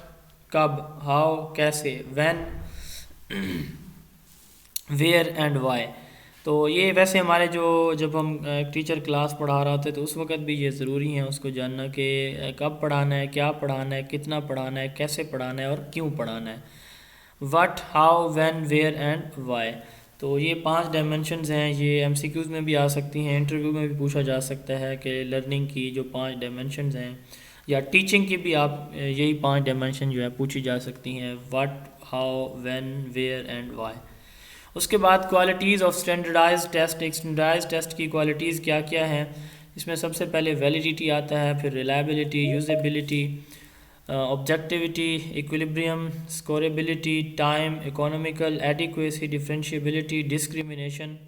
कब, हाउ कैसे, व्हेन, वेयर एंड व्हाई। तो ये वैसे हमारे जो जब हम टीचर क्लास पढ़ा रहा होते तो उस वक्त भी ये ज़रूरी है उसको जानना कि कब पढ़ाना है, क्या पढ़ाना है, कितना पढ़ाना है, कैसे पढ़ाना है और क्यों पढ़ाना है। What, how, when, where and why. तो ये 5 डायमेंशंस हैं, ये एमसीक्यूज़ में भी आ सकती हैं, इंटरव्यू में भी पूछा जा सकता है कि लर्निंग की जो 5 डायमेंशंस हैं, या टीचिंग की भी आप यही 5 डायमेंशन जो है पूछी जा सकती हैं, what, how, when, where and why. उसके बाद क्वालिटीज़ ऑफ स्टैंडर्डाइज्ड टेस्ट। एक स्टैंडर्डाइज्ड टेस्ट की क्वालिटीज़ क्या क्या हैं? इसमें सबसे पहले वैलिडिटी आता है, फिर reliability, usability, objectivity, equilibrium, scorability, time, economical, adequacy, differentiability, discrimination.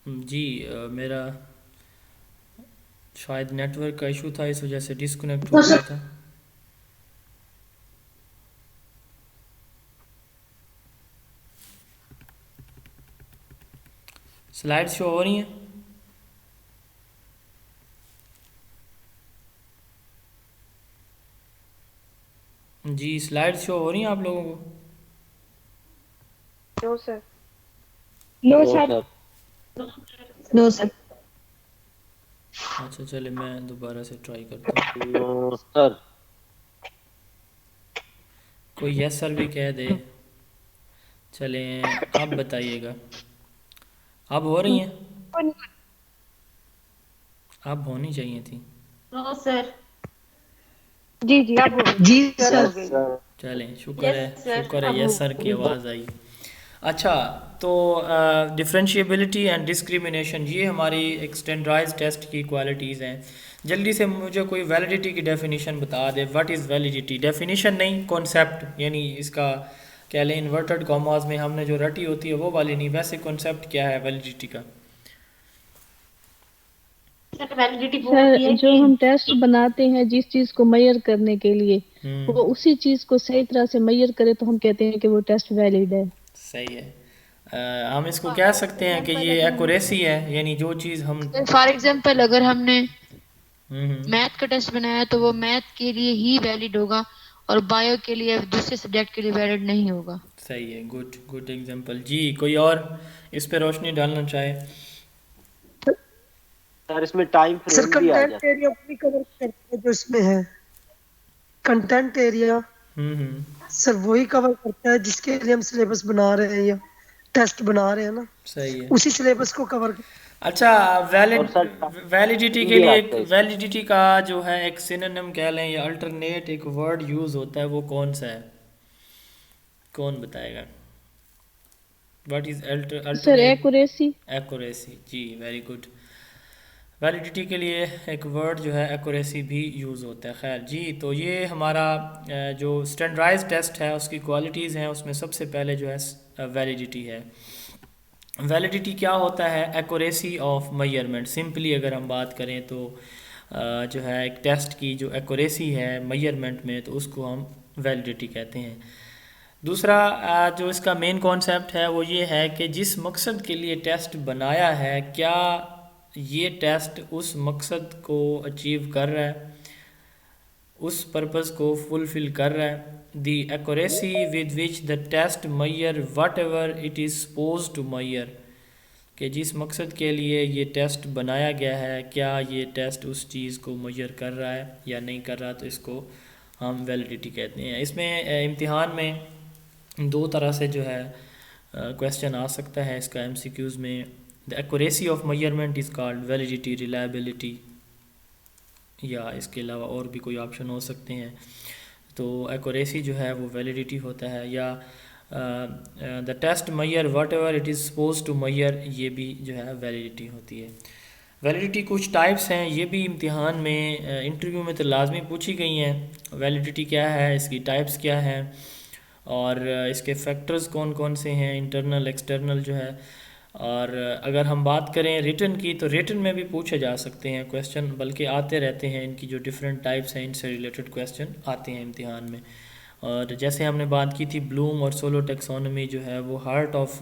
जी मेरा शायद नेटवर्क का इशू था, इस वजह से डिस्कनेक्ट हो गया था। स्लाइड शो हो रही हैं? जी स्लाइड शो हो रही हैं आप लोगों को? No sir. No sir. No sir. अच्छा चले मैं दोबारा से ट्राई करता हूँ। No sir. कोई यस सर भी कह दे। चलें आप बताइएगा, अब हो रही हैं? अब होनी चाहिए थी। No sir. जी जी अब जी सर। चलें शुक्र Yes, है, sir. शुक्र है यस सर की आवाज़ आई। अच्छा तो डिफरेंशिएबिलिटी एंड डिस्क्रिमिनेशन ये हमारी एक स्टैंडर्डाइज्ड टेस्ट की क्वालिटीज़ हैं। जल्दी से मुझे कोई वैलिडिटी की डेफिनेशन बता दे। What is validity? डेफिनेशन नहीं, कॉन्सेप्ट, यानी इसका कह लें इन्वर्टेड कॉमास में हमने जो रटी होती है वो वाली नहीं, वैसे कॉन्सेप्ट क्या है वैलिडिटी का? वैलिडिटी सर जो हम टेस्ट बनाते हैं जिस चीज को मेजर करने के लिए, वो उसी चीज को सही तरह से मेजर करे तो हम कहते हैं कि वो टेस्ट वैलिड है। सही है। हम इसको कह सकते हैं कि ये एक्यूरेसी है, यानी जो चीज़ हम फॉर एग्जांपल अगर हमने मैथ का टेस्ट बनाया तो वो मैथ के लिए ही वैलिड होगा और बायो के लिए दूसरे सब्जेक्ट के लिए वैलिड नहीं होगा। सही है, गुड गुड एग्जांपल। जी कोई और इस पे रोशनी डालना चाहे? सर इसमें टाइम सर फ्रेम भी आ कंटेंट जाता एरिया भी कवर करता है जो इसमें है, कंटेंट एरिया हम्म, सर वही कवर करता है जिसके लिए हम सिलेबस बना रहे हैं या टेस्ट बना रहे हैं ना, सही है। उसी सिलेबस को कवर अच्छा, है। और सर वैलिडिटी के भी लिए आता है। वैलिडिटी का जो है एक सिनोनिम कह लें या अल्टरनेट एक वर्ड यूज़ होता है, वो कौन सा है? कौन बताएगा? What is sir alternate? Accuracy. Accuracy, जी वेरी गुड। वैलिडिटी के लिए एक वर्ड जो है एक्यूरेसी भी यूज़ होता है। खैर जी, तो ये हमारा जो स्टैंडर्डाइज्ड टेस्ट है उसकी क्वालिटीज़ हैं, उसमें सबसे पहले जो है वैलिडिटी है। वैलिडिटी क्या होता है? Accuracy of measurement. सिंपली अगर हम बात करें तो जो है एक टेस्ट की जो एक्यूरेसी है मेजरमेंट में, तो उसको हम वैलिडिटी कहते हैं। दूसरा जो इसका मेन कॉन्सेप्ट है वो ये है कि जिस मकसद के लिए टेस्ट बनाया है, क्या ये टेस्ट उस मकसद को अचीव कर रहा है, उस पर्पज़ को फुलफ़िल कर रहा है। The accuracy with which the test measure whatever it is suppose to measure, कि जिस मकसद के लिए ये टेस्ट बनाया गया है, क्या ये टेस्ट उस चीज़ को मैयर कर रहा है या नहीं कर रहा, तो इसको हम वैलिडिटी कहते हैं। इसमें इम्तिहान में दो तरह से जो है क्वेश्चन आ सकता है इसका MCQs में। The accuracy of measurement is called validity, reliability, या इसके अलावा और भी कोई ऑप्शन हो सकते हैं। तो एक्यूरेसी जो है वो वैलिडिटी होता है, या the test measure whatever it is suppose to measure, ये भी जो है वैलिडिटी होती है। वैलिडिटी कुछ टाइप्स हैं, ये भी इम्तिहान में इंटरव्यू में तो लाजमी पूछी गई हैं। वैलिडिटी क्या है, इसकी टाइप्स क्या हैं, और इसके फैक्टर्स कौन कौन से हैं, इंटरनल एक्सटर्नल जो है। और अगर हम बात करें रिटन की, तो रिटन में भी पूछे जा सकते हैं क्वेश्चन, बल्कि आते रहते हैं इनकी जो डिफरेंट टाइप्स हैं, इनसे रिलेटेड क्वेश्चन आते हैं इम्तिहान में। और जैसे हमने बात की थी, ब्लूम और सोलो टेक्सोनोमी जो है वो हार्ट ऑफ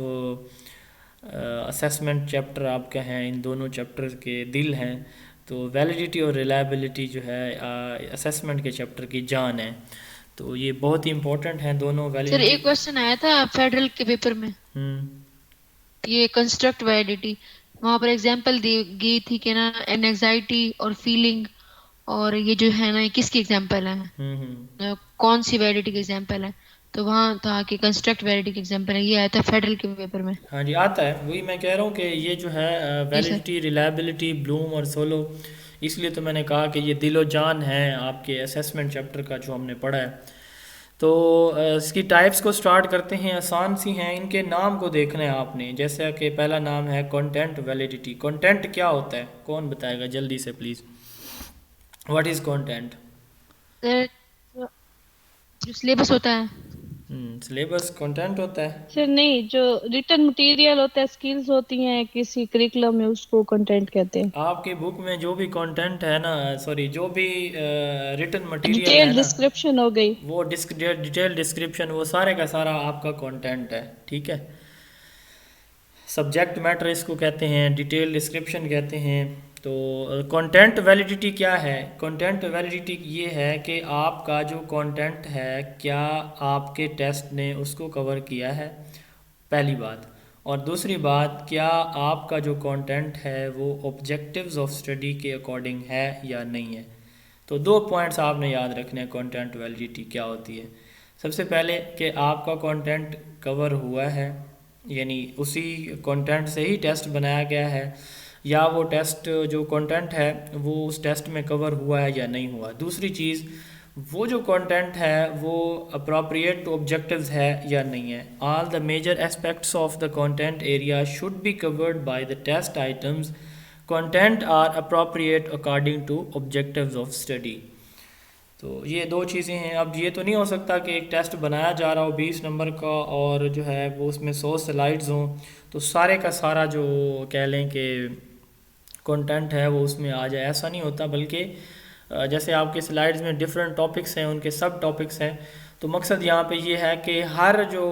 असेसमेंट चैप्टर आपका हैं, इन दोनों चैप्टर के दिल हैं। तो वैलिडिटी और रिलायबिलिटी जो है असेसमेंट के चैप्टर की जान है। तो ये बहुत ही इंपॉर्टेंट हैं दोनों। सर वैलिडिटी एक क्वेश्चन आया था फेडरल के पेपर में, ये कंस्ट्रक्ट वैलिडिटी, वहां पर एग्जांपल दी गई थी कि ना एंजाइटी और फीलिंग, और ये जो है ना ये किसकी एग्जांपल है, कौन सी वैलिडिटी की एग्जांपल है, तो वहाँ था कि कंस्ट्रक्ट वैलिडिटी की एग्जांपल है। ये आया था फेडरल के पेपर में। हाँ जी, आता है, वही मैं कह रहा हूँ कि ये जो है वैलिडिटी, रिलायबिलिटी, ब्लूम और सोलो, इसलिए तो मैंने कहा कि ये दिलो जान है आपके असेसमेंट चैप्टर का जो हमने पढ़ा है। तो इसकी टाइप्स को स्टार्ट करते हैं, आसान सी हैं, इनके नाम को देखना है आपने। जैसे कि पहला नाम है कंटेंट वैलिडिटी। कंटेंट क्या होता है, कौन बताएगा जल्दी से प्लीज़? What is content? जो सिलेबस होता है, सिलेबस कंटेंट होता है। सर नहीं, जो रिटन मटेरियल होता है, स्किल्स होती हैं किसी करिकुलम में, उसको कंटेंट कहते हैं। आपकी बुक में जो भी कंटेंट है ना, सॉरी जो भी रिटन मटेरियल है डिटेल ना, डिस्क्रिप्शन हो गई, वो डिटेल डिस्क्रिप्शन, वो सारे का सारा आपका कंटेंट है, ठीक है। सब्जेक्ट मैटर इसको कहते हैं, डिटेल डिस्क्रिप्शन कहते हैं। तो कंटेंट वैलिडिटी क्या है? कंटेंट वैलिडिटी ये है कि आपका जो कंटेंट है, क्या आपके टेस्ट ने उसको कवर किया है, पहली बात। और दूसरी बात, क्या आपका जो कंटेंट है वो ऑब्जेक्टिव्स ऑफ स्टडी के अकॉर्डिंग है या नहीं है। तो दो पॉइंट्स आपने याद रखने हैं कंटेंट वैलिडिटी क्या होती है। सबसे पहले कि आपका कंटेंट कवर हुआ है, यानी उसी कंटेंट से ही टेस्ट बनाया गया है, या वो टेस्ट जो कंटेंट है वो उस टेस्ट में कवर हुआ है या नहीं हुआ। दूसरी चीज़, वो जो कंटेंट है वो अप्रोप्रिएट टू ऑब्जेक्टिव्स है या नहीं है। All the major aspects of the content area should be covered by the test items. Content are appropriate according to objectives of study. तो ये दो चीज़ें हैं। अब ये तो नहीं हो सकता कि एक टेस्ट बनाया जा रहा हो 20 नंबर का और जो है वो उसमें 100 स्लाइड्स हों, तो सारे का सारा जो कह लें कि कंटेंट है वो उसमें आ जाए, ऐसा नहीं होता। बल्कि जैसे आपके स्लाइड्स में डिफरेंट टॉपिक्स हैं, उनके सब टॉपिक्स हैं, तो मकसद यहाँ पे ये है कि हर जो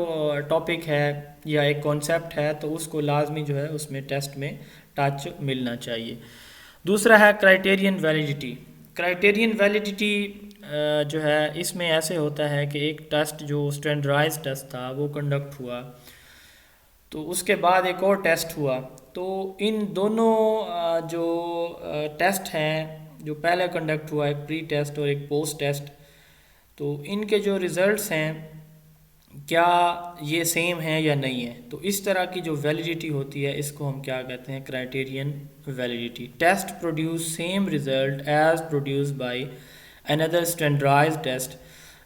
टॉपिक है या एक कॉन्सेप्ट है तो उसको लाजमी जो है उसमें टेस्ट में टच मिलना चाहिए। दूसरा है क्राइटेरियन वैलिडिटी। क्राइटेरियन वैलिडिटी जो है इसमें ऐसे होता है कि एक टेस्ट जो स्टैंडर्डाइज्ड टेस्ट था वो कंडक्ट हुआ, तो उसके बाद एक और टेस्ट हुआ। तो इन दोनों जो टेस्ट हैं, जो पहले कंडक्ट हुआ, एक प्री टेस्ट और एक पोस्ट टेस्ट, तो इनके जो रिज़ल्ट्स हैं क्या ये सेम है या नहीं है। तो इस तरह की जो वैलिडिटी होती है इसको हम क्या कहते हैं, criterion validity. Test produce same result as produce by another standardised test.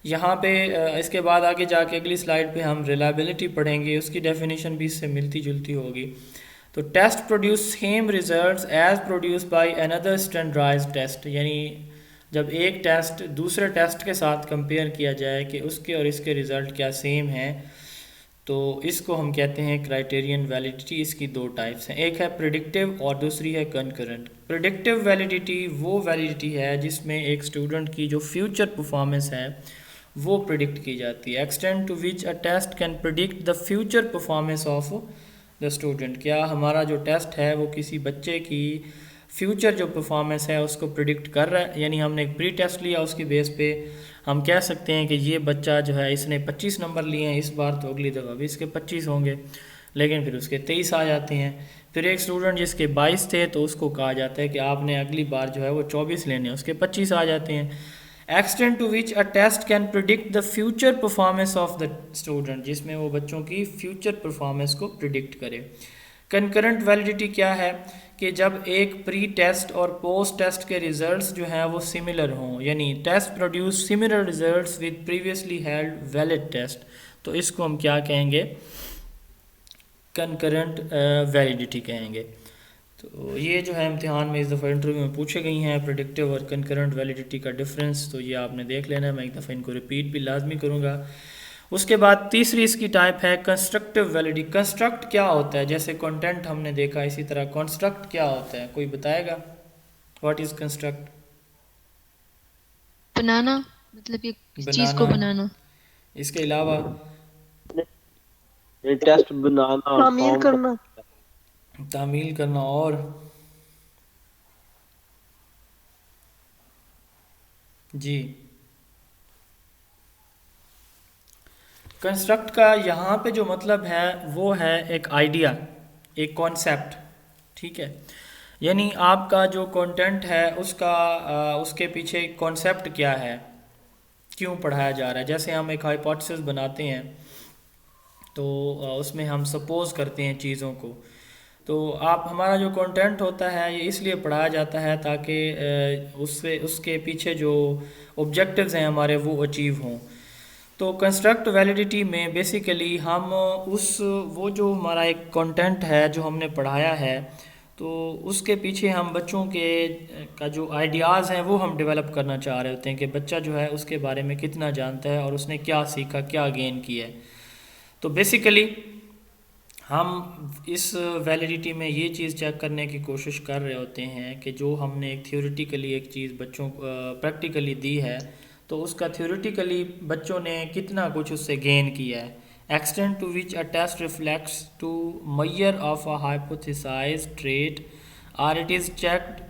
यहाँ पे इसके बाद आगे जाके अगली स्लाइड पे हम रिलायबिलिटी पढ़ेंगे, उसकी डेफिनेशन भी इससे मिलती जुलती होगी। तो test produce same results as produce by another standardised test, यानी जब एक टेस्ट दूसरे टेस्ट के साथ कंपेयर किया जाए कि उसके और इसके रिज़ल्ट क्या सेम हैं, तो इसको हम कहते हैं क्राइटेरियन वैलिडिटी। इसकी दो टाइप्स हैं, एक है प्रिडिक्टिव और दूसरी है कंकरेंट। प्रिडिक्टिव वैलिडिटी वो वैलिडिटी है जिसमें एक स्टूडेंट की जो फ्यूचर परफॉर्मेंस है वो प्रिडिक्ट की जाती है। Extent to which a test can predict the future performance of the student, क्या हमारा जो टेस्ट है वो किसी बच्चे की फ्यूचर जो परफॉर्मेंस है उसको प्रिडिक्ट कर रहा है। यानी हमने एक प्री टेस्ट लिया, उसकी बेस पे हम कह सकते हैं कि ये बच्चा जो है इसने 25 नंबर लिए हैं इस बार, तो अगली दफ़ा भी इसके 25 होंगे, लेकिन फिर उसके 23 आ जाते हैं। फिर एक स्टूडेंट जिसके 22 थे तो उसको कहा जाता है कि आपने अगली बार जो है वो 24 लेने हैं, उसके 25 आ जाते हैं। Extent to which a test can predict the future performance of the student, जिसमें वो बच्चों की फ्यूचर परफॉर्मेंस को प्रिडिक्ट करे। कंकरेंट वैलिडिटी क्या है कि जब एक प्री टेस्ट और पोस्ट टेस्ट के रिजल्ट्स जो हैं वो सिमिलर हों, यानी test produce similar results with previously held valid test, तो इसको हम क्या कहेंगे, कंकरेंट वैलिडिटी कहेंगे। तो ये जो है इम्तिहान में इस दफ़ा इंटरव्यू में पूछे गई हैं, प्रेडिक्टिव और कंकरेंट वैलिडिटी का डिफरेंस, तो ये आपने देख लेना है। मैं एक दफ़ा इनको रिपीट भी लाजमी करूँगा। उसके बाद तीसरी इसकी टाइप है कंस्ट्रक्टिव वैलिडिटी। कंस्ट्रक्ट क्या होता है, जैसे कंटेंट हमने देखा, इसी तरह कंस्ट्रक्ट क्या होता है, कोई बताएगा व्हाट इज कंस्ट्रक्ट? बनाना, मतलब ये चीज को बनाना। इसके अलावा टेस्ट बनाना, तामील करना, तामील करना, और जी कंस्ट्रक्ट का यहाँ पे जो मतलब है वो है एक आइडिया, एक कॉन्सेप्ट, ठीक है। यानी आपका जो कंटेंट है उसका उसके पीछे कॉन्सेप्ट क्या है, क्यों पढ़ाया जा रहा है। जैसे हम एक हाइपोथेसिस बनाते हैं तो उसमें हम सपोज करते हैं चीज़ों को, तो आप हमारा जो कंटेंट होता है ये इसलिए पढ़ाया जाता है ताकि उससे उसके पीछे जो ऑब्जेक्टिव्स हैं हमारे वो अचीव हों। तो कंस्ट्रक्ट वैलिडिटी में बेसिकली हम वो जो हमारा एक कंटेंट है जो हमने पढ़ाया है, तो उसके पीछे हम बच्चों के का जो आइडियाज़ हैं वो हम डेवलप करना चाह रहे होते हैं कि बच्चा जो है उसके बारे में कितना जानता है और उसने क्या सीखा, क्या गेन किया है। तो बेसिकली हम इस वैलिडिटी में ये चीज़ चेक करने की कोशिश कर रहे होते हैं कि जो हमने एक थ्योरेटिकली एक चीज़ बच्चों को प्रैक्टिकली दी है, तो उसका थ्योरेटिकली बच्चों ने कितना कुछ उससे गेन किया है। Extent to which a test reflects to measure of a hypothesized trait or it is checked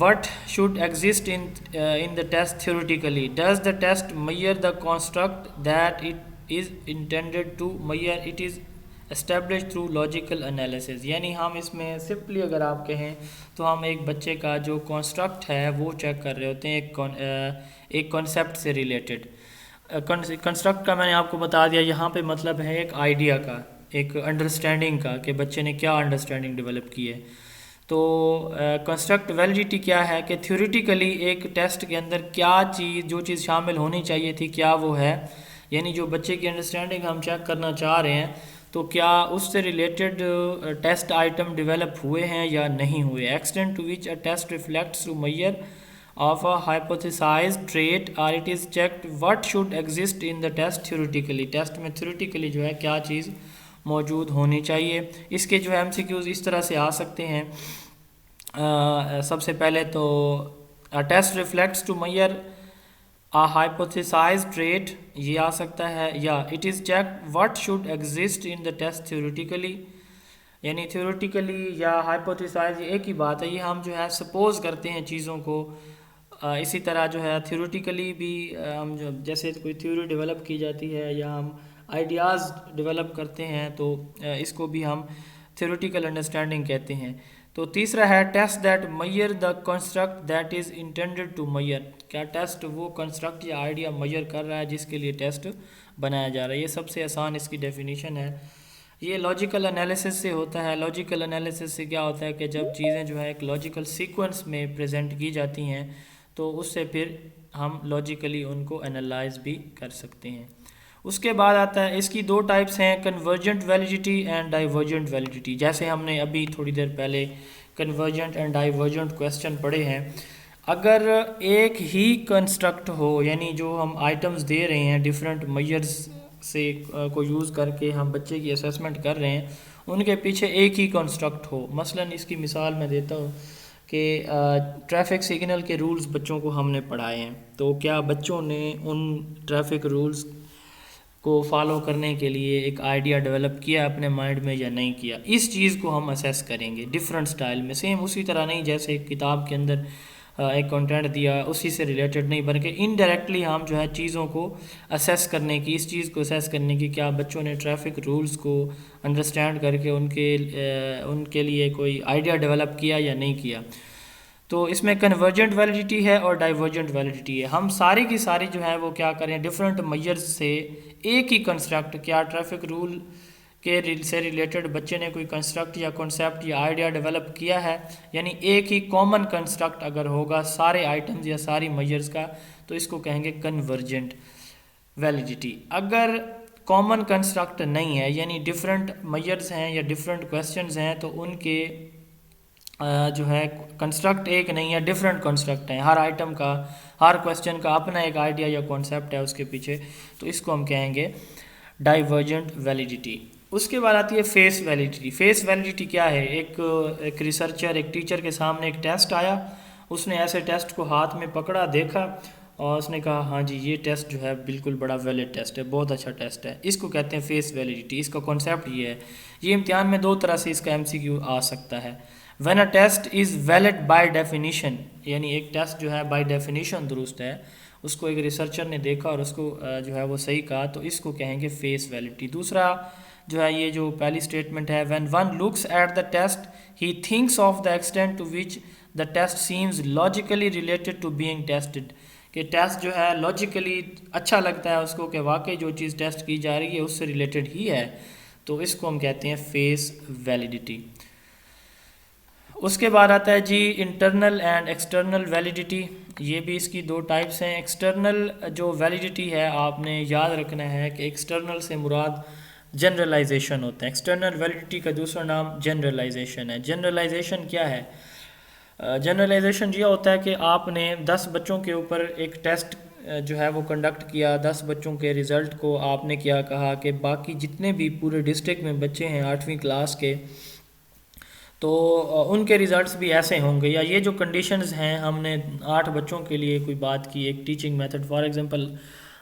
what should exist in the test theoretically. Does the test measure the construct that it is intended to measure? It is established through logical analysis. यानी हम इसमें simply अगर आप कहें तो हम एक बच्चे का जो कॉन्स्ट्रक्ट है वो चेक कर रहे होते हैं एक कॉन्सेप्ट से रिलेटेड। कंस्ट्रक्ट का मैंने आपको बता दिया, यहाँ पे मतलब है एक आइडिया का, एक अंडरस्टैंडिंग का, कि बच्चे ने क्या अंडरस्टैंडिंग डेवलप की है। तो कंस्ट्रक्ट वैलिडिटी क्या है कि थ्योरेटिकली एक टेस्ट के अंदर क्या चीज़, जो चीज़ शामिल होनी चाहिए थी क्या वो है, यानी जो बच्चे की अंडरस्टैंडिंग हम चेक करना चाह रहे हैं तो क्या उससे रिलेटेड टेस्ट आइटम डेवलप हुए हैं या नहीं हुए। Extent to which a test reflects to measure of a hypothesized trait or it is checked what should exist in the test theoretically. Test में theoretically जो है क्या चीज़ मौजूद होनी चाहिए। इसके जो है MCQs इस तरह से आ सकते हैं। सबसे पहले तो a test reflects to measure a hypothesized trait, ये आ सकता है, या it is checked what should exist in the test theoretically, यानी theoretically या hypothesize एक ही बात है। ये हम जो है सपोज करते हैं चीज़ों को इसी तरह जो है थ्योरेटिकली भी हम जो जैसे कोई थ्योरी डेवलप की जाती है या हम आइडियाज़ डेवलप करते हैं तो इसको भी हम थ्योरेटिकल अंडरस्टैंडिंग कहते हैं। तो तीसरा है test that measure the construct that is intended to measure. क्या टेस्ट वो कंस्ट्रक्ट या आइडिया मयर कर रहा है जिसके लिए टेस्ट बनाया जा रहा है। ये सबसे आसान इसकी डेफिनेशन है। ये लॉजिकल एनालिसिस से होता है। लॉजिकल एनालिसिस से क्या होता है कि जब चीज़ें जो है एक लॉजिकल सीक्वेंस में प्रेजेंट की जाती हैं तो उससे फिर हम लॉजिकली उनको एनालाइज भी कर सकते हैं। उसके बाद आता है इसकी दो टाइप्स हैं, convergent validity and divergent validity. जैसे हमने अभी थोड़ी देर पहले कन्वर्जेंट एंड डाइवर्जेंट क्वेश्चन पढ़े हैं। अगर एक ही कंस्ट्रक्ट हो, यानी जो हम आइटम्स दे रहे हैं डिफरेंट मेजर्स से को यूज़ करके हम बच्चे की असेसमेंट कर रहे हैं, उनके पीछे एक ही कंस्ट्रक्ट हो। मसलन इसकी मिसाल मैं देता हूँ कि ट्रैफिक सिग्नल के रूल्स बच्चों को हमने पढ़ाए हैं, तो क्या बच्चों ने उन ट्रैफिक रूल्स को फॉलो करने के लिए एक आइडिया डेवलप किया अपने माइंड में या नहीं किया। इस चीज़ को हम असेस करेंगे डिफरेंट स्टाइल में। सेम उसी तरह नहीं जैसे एक किताब के अंदर एक कंटेंट दिया उसी से रिलेटेड नहीं, बल्कि इनडायरेक्टली हम जो है चीज़ों को असेस करने की, इस चीज़ को असेस करने की क्या बच्चों ने ट्रैफिक रूल्स को अंडरस्टैंड करके उनके लिए कोई आइडिया डेवलप किया या नहीं किया। तो इसमें कन्वर्जेंट वैलिडिटी है और डाइवर्जेंट वैलिडिटी है। हम सारी की सारी जो है वो क्या करें, डिफरेंट मेजर्स से एक ही कंस्ट्रक्ट, क्या ट्रैफिक रूल के से रिलेटेड बच्चे ने कोई कंस्ट्रक्ट या कॉन्सेप्ट या आइडिया डेवलप किया है, यानी एक ही कॉमन कंस्ट्रक्ट अगर होगा सारे आइटम्स या सारी मेजर्स का, तो इसको कहेंगे कन्वर्जेंट वैलिडिटी। अगर कॉमन कंस्ट्रक्ट नहीं है, यानी डिफरेंट मेजर्स हैं या डिफरेंट क्वेश्चंस हैं, तो उनके जो है कंस्ट्रक्ट एक नहीं है, डिफरेंट कंस्ट्रक्ट हैं। हर आइटम का, हर क्वेश्चन का अपना एक आइडिया या कॉन्सेप्ट है उसके पीछे, तो इसको हम कहेंगे डाइवर्जेंट वैलिडिटी। उसके बाद आती है फेस वैलिडिटी। फेस वैलिडिटी क्या है, एक रिसर्चर, एक टीचर के सामने एक टेस्ट आया, उसने ऐसे टेस्ट को हाथ में पकड़ा, देखा और उसने कहा हाँ जी ये टेस्ट जो है बिल्कुल बड़ा वैलिड टेस्ट है, बहुत अच्छा टेस्ट है। इसको कहते हैं फेस वैलिडिटी। इसका कॉन्सेप्ट ये है, ये इम्तिहान में दो तरह से इसका MCQ आ सकता है। When a test is valid by definition, यानी एक टेस्ट जो है बाय डेफिनीशन दुरुस्त है, उसको एक रिसर्चर ने देखा और उसको जो है वो सही कहा, तो इसको कहेंगे फेस वैलिडिटी। दूसरा जो है ये जो पहली स्टेटमेंट है, when one looks at the test he thinks of the extent to which the test seems logically related to being tested, कि टेस्ट जो है लॉजिकली अच्छा लगता है उसको कि वाकई जो चीज़ टेस्ट की जा रही है उससे रिलेटेड ही है, तो इसको हम कहते हैं फेस वैलिडिटी। उसके बाद आता है जी इंटरनल एंड एक्सटर्नल वैलिडिटी। ये भी इसकी दो टाइप्स हैं। एक्सटर्नल जो वैलिडिटी है, आपने याद रखना है कि एक्सटर्नल से मुराद जनरलाइजेशन होता है। एक्सटर्नल वैलिडिटी का दूसरा नाम जनरलाइजेशन है। जनरलाइजेशन क्या है? जनरलाइजेशन ये होता है कि आपने 10 बच्चों के ऊपर एक टेस्ट जो है वो कंडक्ट किया, 10 बच्चों के रिज़ल्ट को आपने क्या कहा कि बाकी जितने भी पूरे डिस्ट्रिक्ट में बच्चे हैं 8वीं क्लास के, तो उनके रिज़ल्ट्स भी ऐसे होंगे, या ये जो कंडीशंस हैं हमने 8 बच्चों के लिए कोई बात की, एक टीचिंग मेथड। फॉर एग्जांपल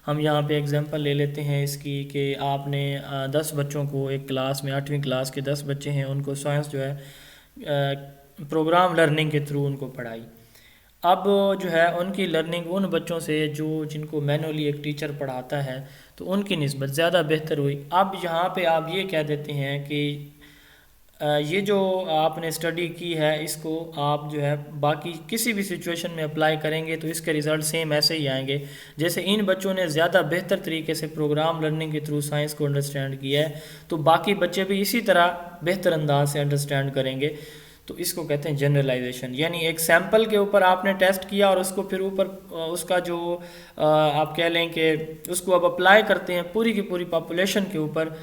हम यहाँ पे एग्जांपल ले लेते हैं इसकी कि आपने 10 बच्चों को एक क्लास में, 8वीं क्लास के 10 बच्चे हैं, उनको साइंस जो है प्रोग्राम लर्निंग के थ्रू उनको पढ़ाई। अब जो है उनकी लर्निंग उन बच्चों से जिनको मैनुअली एक टीचर पढ़ाता है तो उनकी निस्बत ज़्यादा बेहतर हुई। अब यहाँ पे आप ये कह देते हैं कि ये जो आपने स्टडी की है इसको आप जो है बाकी किसी भी सिचुएशन में अप्लाई करेंगे तो इसके रिज़ल्ट सेम ऐसे ही आएंगे। जैसे इन बच्चों ने ज़्यादा बेहतर तरीके से प्रोग्राम लर्निंग के थ्रू साइंस को अंडरस्टैंड किया है, तो बाकी बच्चे भी इसी तरह बेहतर अंदाज से अंडरस्टैंड करेंगे। तो इसको कहते हैं जनरलाइजेशन। यानी एक सैंपल के ऊपर आपने टेस्ट किया और उसको फिर ऊपर उसका जो आप कह लें कि उसको अब अप्लाई करते हैं पूरी की पूरी पॉपुलेशन के ऊपर,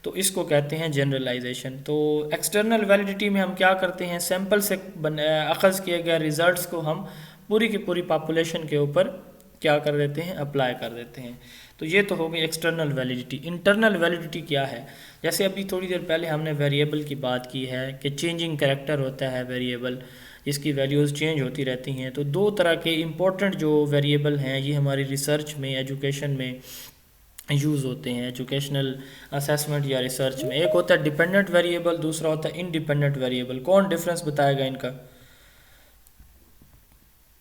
तो इसको कहते हैं जनरलाइजेशन। तो एक्सटर्नल वैलिडिटी में हम क्या करते हैं, सैंपल से अखज़ किए गए रिज़ल्ट्स को हम पूरी की पूरी पॉपुलेशन के ऊपर क्या कर देते हैं, अप्लाई कर देते हैं। तो ये तो हो गई एक्सटर्नल वैलिडिटी। इंटरनल वैलिडिटी क्या है? जैसे अभी थोड़ी देर पहले हमने वेरिएबल की बात की है कि चेंजिंग कैरेक्टर होता है वेरिएबल, इसकी वैल्यूज़ चेंज होती रहती हैं। तो दो तरह के इम्पोर्टेंट जो वेरिएबल हैं ये हमारी रिसर्च में, एजुकेशन में यूज़ होते हैं, एजुकेशनल असेसमेंट या रिसर्च में। एक होता है डिपेंडेंट वेरिएबल, दूसरा होता है इंडिपेंडेंट वेरिएबल। कौन डिफरेंस बताएगा इनका?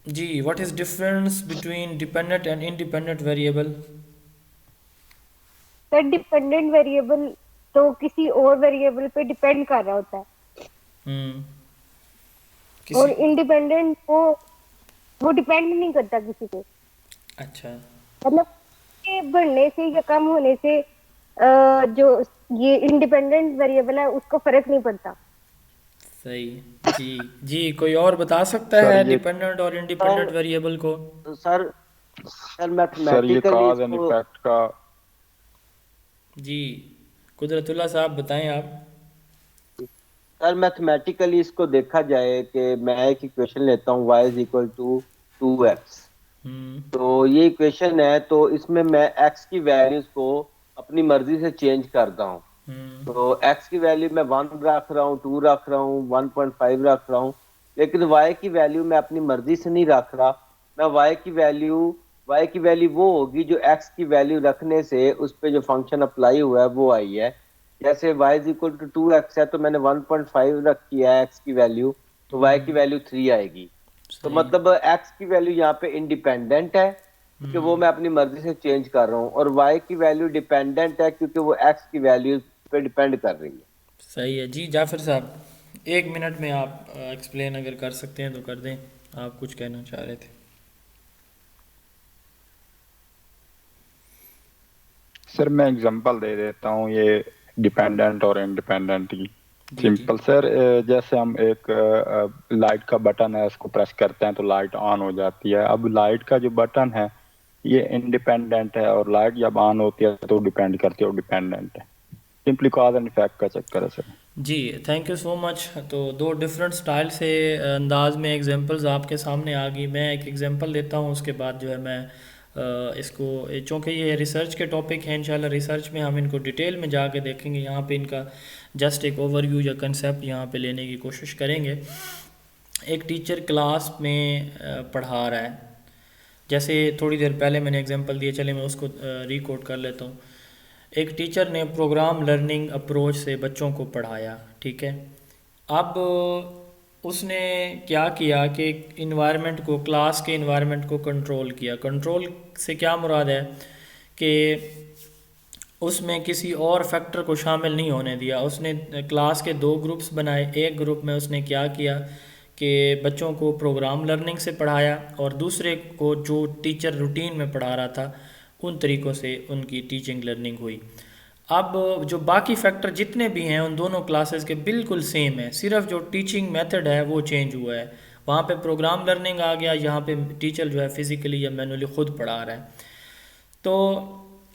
जी, what is difference between dependent and independent variable? Sir dependent variable तो किसी और वेरिएबल पे डिपेंड कर रहा होता है, हम्म और किसी इंडिपेंडेंट वो डिपेंड नहीं करता किसी पे। अच्छा, मतलब के बढ़ने से या कम होने से जो ये इंडिपेंडेंट वेरिएबल है उसको फर्क नहीं पड़ता। सही। जी जी, कोई और बता सकता सर है ये डिपेंडेंट और इंडिपेंडेंट सर वेरिएबल को? सर सर सर ये मैथमेटिकली काज एंड इसको इफेक्ट का। जी, कुदरतुल्लाह साहब बताएं आप। सर मैथमेटिकली इसको देखा जाए कि मैं एक इक्वेशन लेता हूँ y is equal to 2x। हम्म तो ये इक्वेशन है, तो इसमें मैं x की वैल्यूज को अपनी मर्जी से चेंज करता हूँ। हम्म तो x की वैल्यू मैं 1 रख रहा हूँ, 2 रख रहा हूँ, 1.5 रख रहा हूँ, लेकिन y की वैल्यू मैं अपनी मर्जी से नहीं रख रहा। मैं y की वैल्यू वो होगी जो x की वैल्यू रखने से उस पे जो फंक्शन अप्लाई हुआ है वो आई है। जैसे y is equal to 2x है, तो मैंने 1.5 रखी है x की वैल्यू, तो y की वैल्यू 3 आएगी। तो सही। मतलब x की वैल्यू यहाँ पे इंडिपेंडेंट है क्योंकि वो मैं अपनी मर्जी से चेंज कर रहा हूँ, और y की वैल्यू डिपेंडेंट है क्योंकि वो x की वैल्यू पे डिपेंड कर रही है। सही है जी। जाफिर साहब, 1 मिनट में आप एक्सप्लेन अगर कर सकते हैं तो कर दें, आप कुछ कहना चाह रहे थे। सर मैं एग्जांपल दे देता हूँ ये डिपेंडेंट और इंडिपेंडेंट की। जी जी। सिंपल सर, जैसे हम एक लाइट का बटन है, उसको प्रेस करते हैं तो लाइट ऑन हो जाती है। अब लाइट का जो बटन है ये इंडिपेंडेंट है, और लाइट जब ऑन होती है तो डिपेंड करती है, और डिपेंडेंट है। सिंपली कॉज एंड इफेक्ट का चक्कर है सर। जी, थैंक यू सो मच। तो दो डिफरेंट स्टाइल से अंदाज में एग्जांपल्स आपके सामने आ गई। मैं एक एग्जांपल देता हूँ, उसके बाद जो है मैं इसको, चूँकि ये रिसर्च के टॉपिक हैं, इंशाल्लाह रिसर्च में हम इनको डिटेल में जाके देखेंगे। यहाँ पे इनका जस्ट एक ओवरव्यू या कंसेप्ट यहाँ पे लेने की कोशिश करेंगे। एक टीचर क्लास में पढ़ा रहा है, जैसे थोड़ी देर पहले मैंने एग्जांपल दिए, चले मैं उसको रिकॉर्ड कर लेता हूँ। एक टीचर ने प्रोग्राम लर्निंग अप्रोच से बच्चों को पढ़ाया, ठीक है। अब उसने क्या किया कि इन्वायरमेंट को, क्लास के इन्वायरमेंट को कंट्रोल किया। कंट्रोल से क्या मुराद है कि उसमें किसी और फैक्टर को शामिल नहीं होने दिया। उसने क्लास के 2 ग्रुप्स बनाए। एक ग्रुप में उसने क्या किया कि बच्चों को प्रोग्राम लर्निंग से पढ़ाया, और दूसरे को जो टीचर रूटीन में पढ़ा रहा था उन तरीक़ों से उनकी टीचिंग लर्निंग हुई। अब जो बाकी फैक्टर जितने भी हैं उन दोनों क्लासेस के बिल्कुल सेम है, सिर्फ जो टीचिंग मेथड है वो चेंज हुआ है। वहाँ पे प्रोग्राम लर्निंग आ गया, यहाँ पे टीचर जो है फिज़िकली या मैनुअली ख़ुद पढ़ा रहा है। तो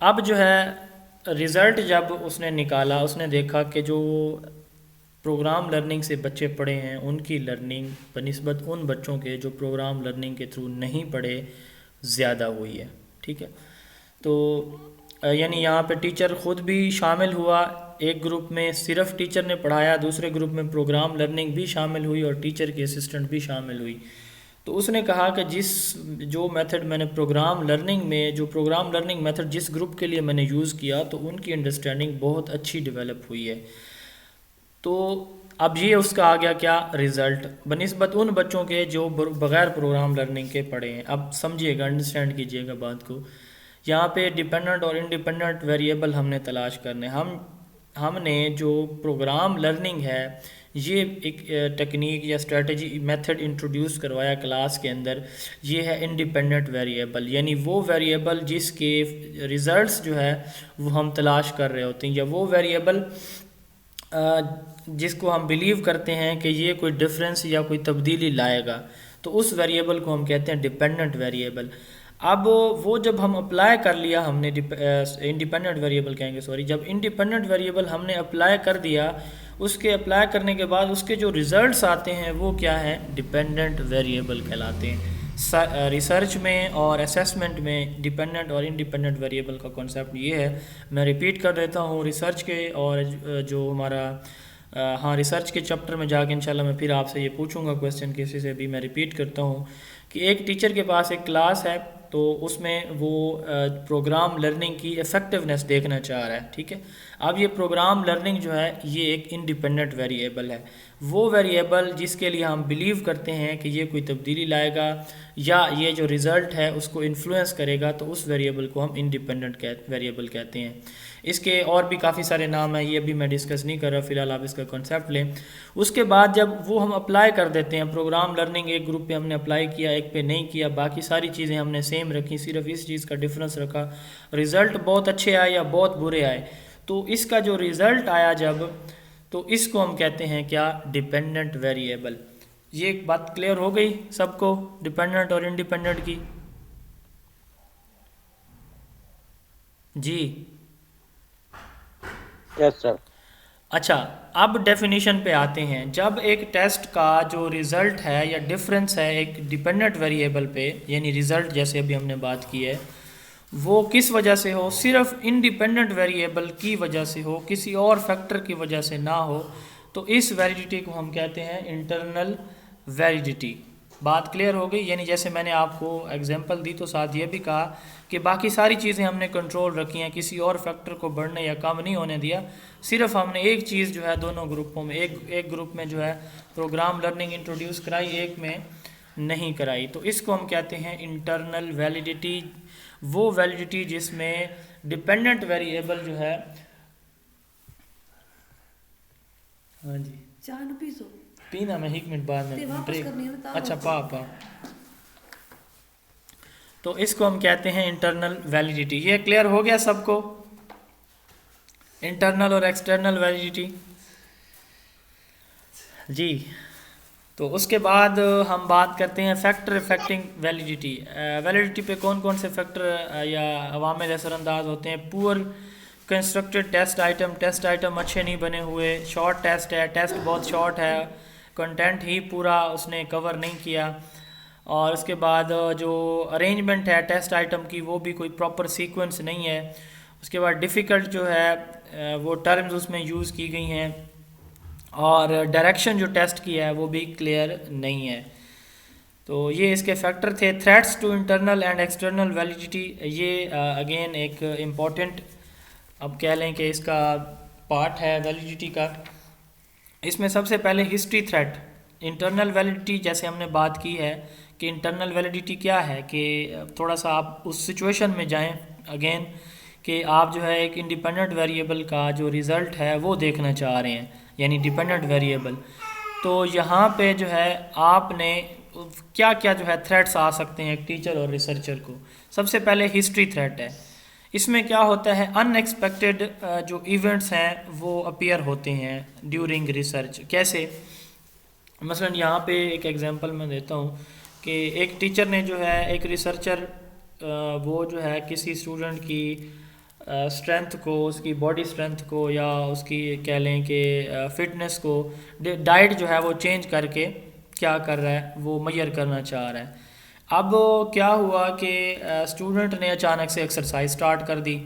अब जो है रिज़ल्ट जब उसने निकाला, उसने देखा कि जो प्रोग्राम लर्निंग से बच्चे पढ़े हैं उनकी लर्निंग बनिस्बत उन बच्चों के जो प्रोग्राम लर्निंग के थ्रू नहीं पढ़े ज़्यादा हुई है, ठीक है। तो यानी यहाँ पे टीचर ख़ुद भी शामिल हुआ। एक ग्रुप में सिर्फ टीचर ने पढ़ाया, दूसरे ग्रुप में प्रोग्राम लर्निंग भी शामिल हुई और टीचर की असिस्टेंट भी शामिल हुई। तो उसने कहा कि जो मेथड मैंने प्रोग्राम लर्निंग मेथड जिस ग्रुप के लिए मैंने यूज़ किया, तो उनकी अंडरस्टैंडिंग बहुत अच्छी डेवलप हुई है। तो अब ये उसका आ गया क्या रिज़ल्ट बनिस्बत उन बच्चों के जो बग़ैर प्रोग्राम लर्निंग के पढ़े हैं। अब समझिएगा, अंडरस्टैंड कीजिएगा बात को। यहाँ पे डिपेंडेंट और इंडिपेंडेंट वेरिएबल हमने तलाश करने। हमने जो प्रोग्राम लर्निंग है, ये एक टेक्निक या स्ट्रेटजी मेथड इंट्रोड्यूस करवाया क्लास के अंदर। ये है इंडिपेंडेंट वेरिएबल, यानी वो वेरिएबल जिसके रिज़ल्ट्स जो है वो हम तलाश कर रहे होते हैं, या वो वेरिएबल जिसको हम बिलीव करते हैं कि ये कोई डिफरेंस या कोई तब्दीली लाएगा, तो उस वेरिएबल को हम कहते हैं डिपेंडेंट वेरिएबल। अब वो जब हम अप्लाई कर लिया हमने, इंडिपेंडेंट वेरिएबल कहेंगे, सॉरी, जब इंडिपेंडेंट वेरिएबल हमने अप्लाई कर दिया, उसके अप्लाई करने के बाद उसके जो रिज़ल्ट्स आते हैं वो क्या है, डिपेंडेंट वेरिएबल कहलाते हैं। रिसर्च में और असेसमेंट में डिपेंडेंट और इंडिपेंडेंट वेरिएबल का कॉन्सेप्ट ये है। मैं रिपीट कर देता हूँ रिसर्च के, और जो हमारा रिसर्च के चैप्टर में जाके इंशाल्लाह मैं फिर आपसे ये पूछूंगा क्वेश्चन, किसी से भी मैं रिपीट करता हूँ कि एक टीचर के पास एक क्लास है, तो उसमें वो प्रोग्राम लर्निंग की इफ़ेक्टिवनेस देखना चाह रहा है, ठीक है। अब ये प्रोग्राम लर्निंग जो है ये एक इंडिपेंडेंट वेरिएबल है, वो वेरिएबल जिसके लिए हम बिलीव करते हैं कि ये कोई तब्दीली लाएगा या ये जो रिज़ल्ट है उसको इन्फ्लुएंस करेगा, तो उस वेरिएबल को हम इंडिपेंडेंट वेरिएबल कहते हैं। इसके और भी काफ़ी सारे नाम हैं, ये अभी मैं डिस्कस नहीं कर रहा, फ़िलहाल आप इसका कॉन्सेप्ट लें। उसके बाद जब वो हम अप्लाई कर देते हैं, प्रोग्राम लर्निंग एक ग्रुप पे हमने अप्लाई किया, एक पे नहीं किया, बाकी सारी चीज़ें हमने सेम रखी, सिर्फ इस चीज़ का डिफरेंस रखा, रिज़ल्ट बहुत अच्छे आए या बहुत बुरे आए, तो इसका जो रिज़ल्ट आया जब, तो इसको हम कहते हैं क्या, डिपेंडेंट वेरिएबल। ये एक बात क्लियर हो गई सबको, डिपेंडेंट और इंडिपेंडेंट की? जी यस सर। अच्छा, अब डेफिनेशन पे आते हैं। जब एक टेस्ट का जो रिज़ल्ट है या डिफरेंस है एक डिपेंडेंट वेरिएबल पे, यानी रिज़ल्ट जैसे अभी हमने बात की है, वो किस वजह से हो, सिर्फ इंडिपेंडेंट वेरिएबल की वजह से हो, किसी और फैक्टर की वजह से ना हो, तो इस वैलिडिटी को हम कहते हैं इंटरनल वैलिडिटी। बात क्लियर हो गई? यानी जैसे मैंने आपको एग्जांपल दी तो साथ ये भी कहा कि बाकी सारी चीज़ें हमने कंट्रोल रखी हैं, किसी और फैक्टर को बढ़ने या कम नहीं होने दिया, सिर्फ हमने एक चीज़ जो है दोनों ग्रुपों में, एक ग्रुप में जो है प्रोग्राम लर्निंग इंट्रोड्यूस कराई, एक में नहीं कराई, तो इसको हम कहते हैं इंटरनल वैलिडिटी। वो वैलिडिटी जिसमें डिपेंडेंट वेरिएबल जो है, हाँ जी चाय पीसो पीना, मैं 1 मिनट बाद में ब्रेक, अच्छा पा तो इसको हम कहते हैं इंटरनल वैलिडिटी। ये क्लियर हो गया सबको, इंटरनल और एक्सटर्नल वैलिडिटी जी। तो उसके बाद हम बात करते हैं फैक्टर इफेक्टिंग वैलिडिटी। वैलिडिटी पे कौन कौन से फैक्टर या अवामिल असरअंदाज होते हैं? पुअर कंस्ट्रक्टेड टेस्ट आइटम अच्छे नहीं बने हुए, शॉर्ट टेस्ट है, टेस्ट बहुत शॉर्ट है, कंटेंट ही पूरा उसने कवर नहीं किया, और उसके बाद जो अरेंजमेंट है टेस्ट आइटम की वो भी कोई प्रॉपर सीक्वेंस नहीं है। उसके बाद डिफ़िकल्ट जो है वो टर्म्स उसमें यूज़ की गई हैं, और डायरेक्शन जो टेस्ट की है वो भी क्लियर नहीं है। तो ये इसके फैक्टर थे। Threats to internal and external validity, ये अगेन एक इम्पॉर्टेंट, अब कह लें कि इसका पार्ट है वैलिडिटी का। इसमें सबसे पहले हिस्ट्री थ्रेट। इंटरनल वैलिडिटी जैसे हमने बात की है कि इंटरनल वैलिडिटी क्या है, कि थोड़ा सा आप उस सिचुएशन में जाएं अगेन कि आप जो है एक इंडिपेंडेंट वेरिएबल का जो रिज़ल्ट है वो देखना चाह रहे हैं, यानी डिपेंडेंट वेरिएबल। तो यहाँ पे जो है आपने क्या क्या जो है थ्रेट्स आ सकते हैं एक टीचर और रिसर्चर को। सबसे पहले हिस्ट्री थ्रेट है। इसमें क्या होता है, अनएक्सपेक्टेड जो इवेंट्स हैं वो अपीयर होते हैं ड्यूरिंग रिसर्च। कैसे? मसलन यहाँ पे एक एग्जांपल मैं देता हूँ कि एक टीचर ने जो है, एक रिसर्चर वो जो है किसी स्टूडेंट की स्ट्रेंथ को, उसकी बॉडी स्ट्रेंथ को या उसकी कह लें कि फिटनेस को, डाइट जो है वो चेंज करके क्या कर रहा है, वो मेजर करना चाह रहा है। अब क्या हुआ कि स्टूडेंट ने अचानक से एक्सरसाइज स्टार्ट कर दी,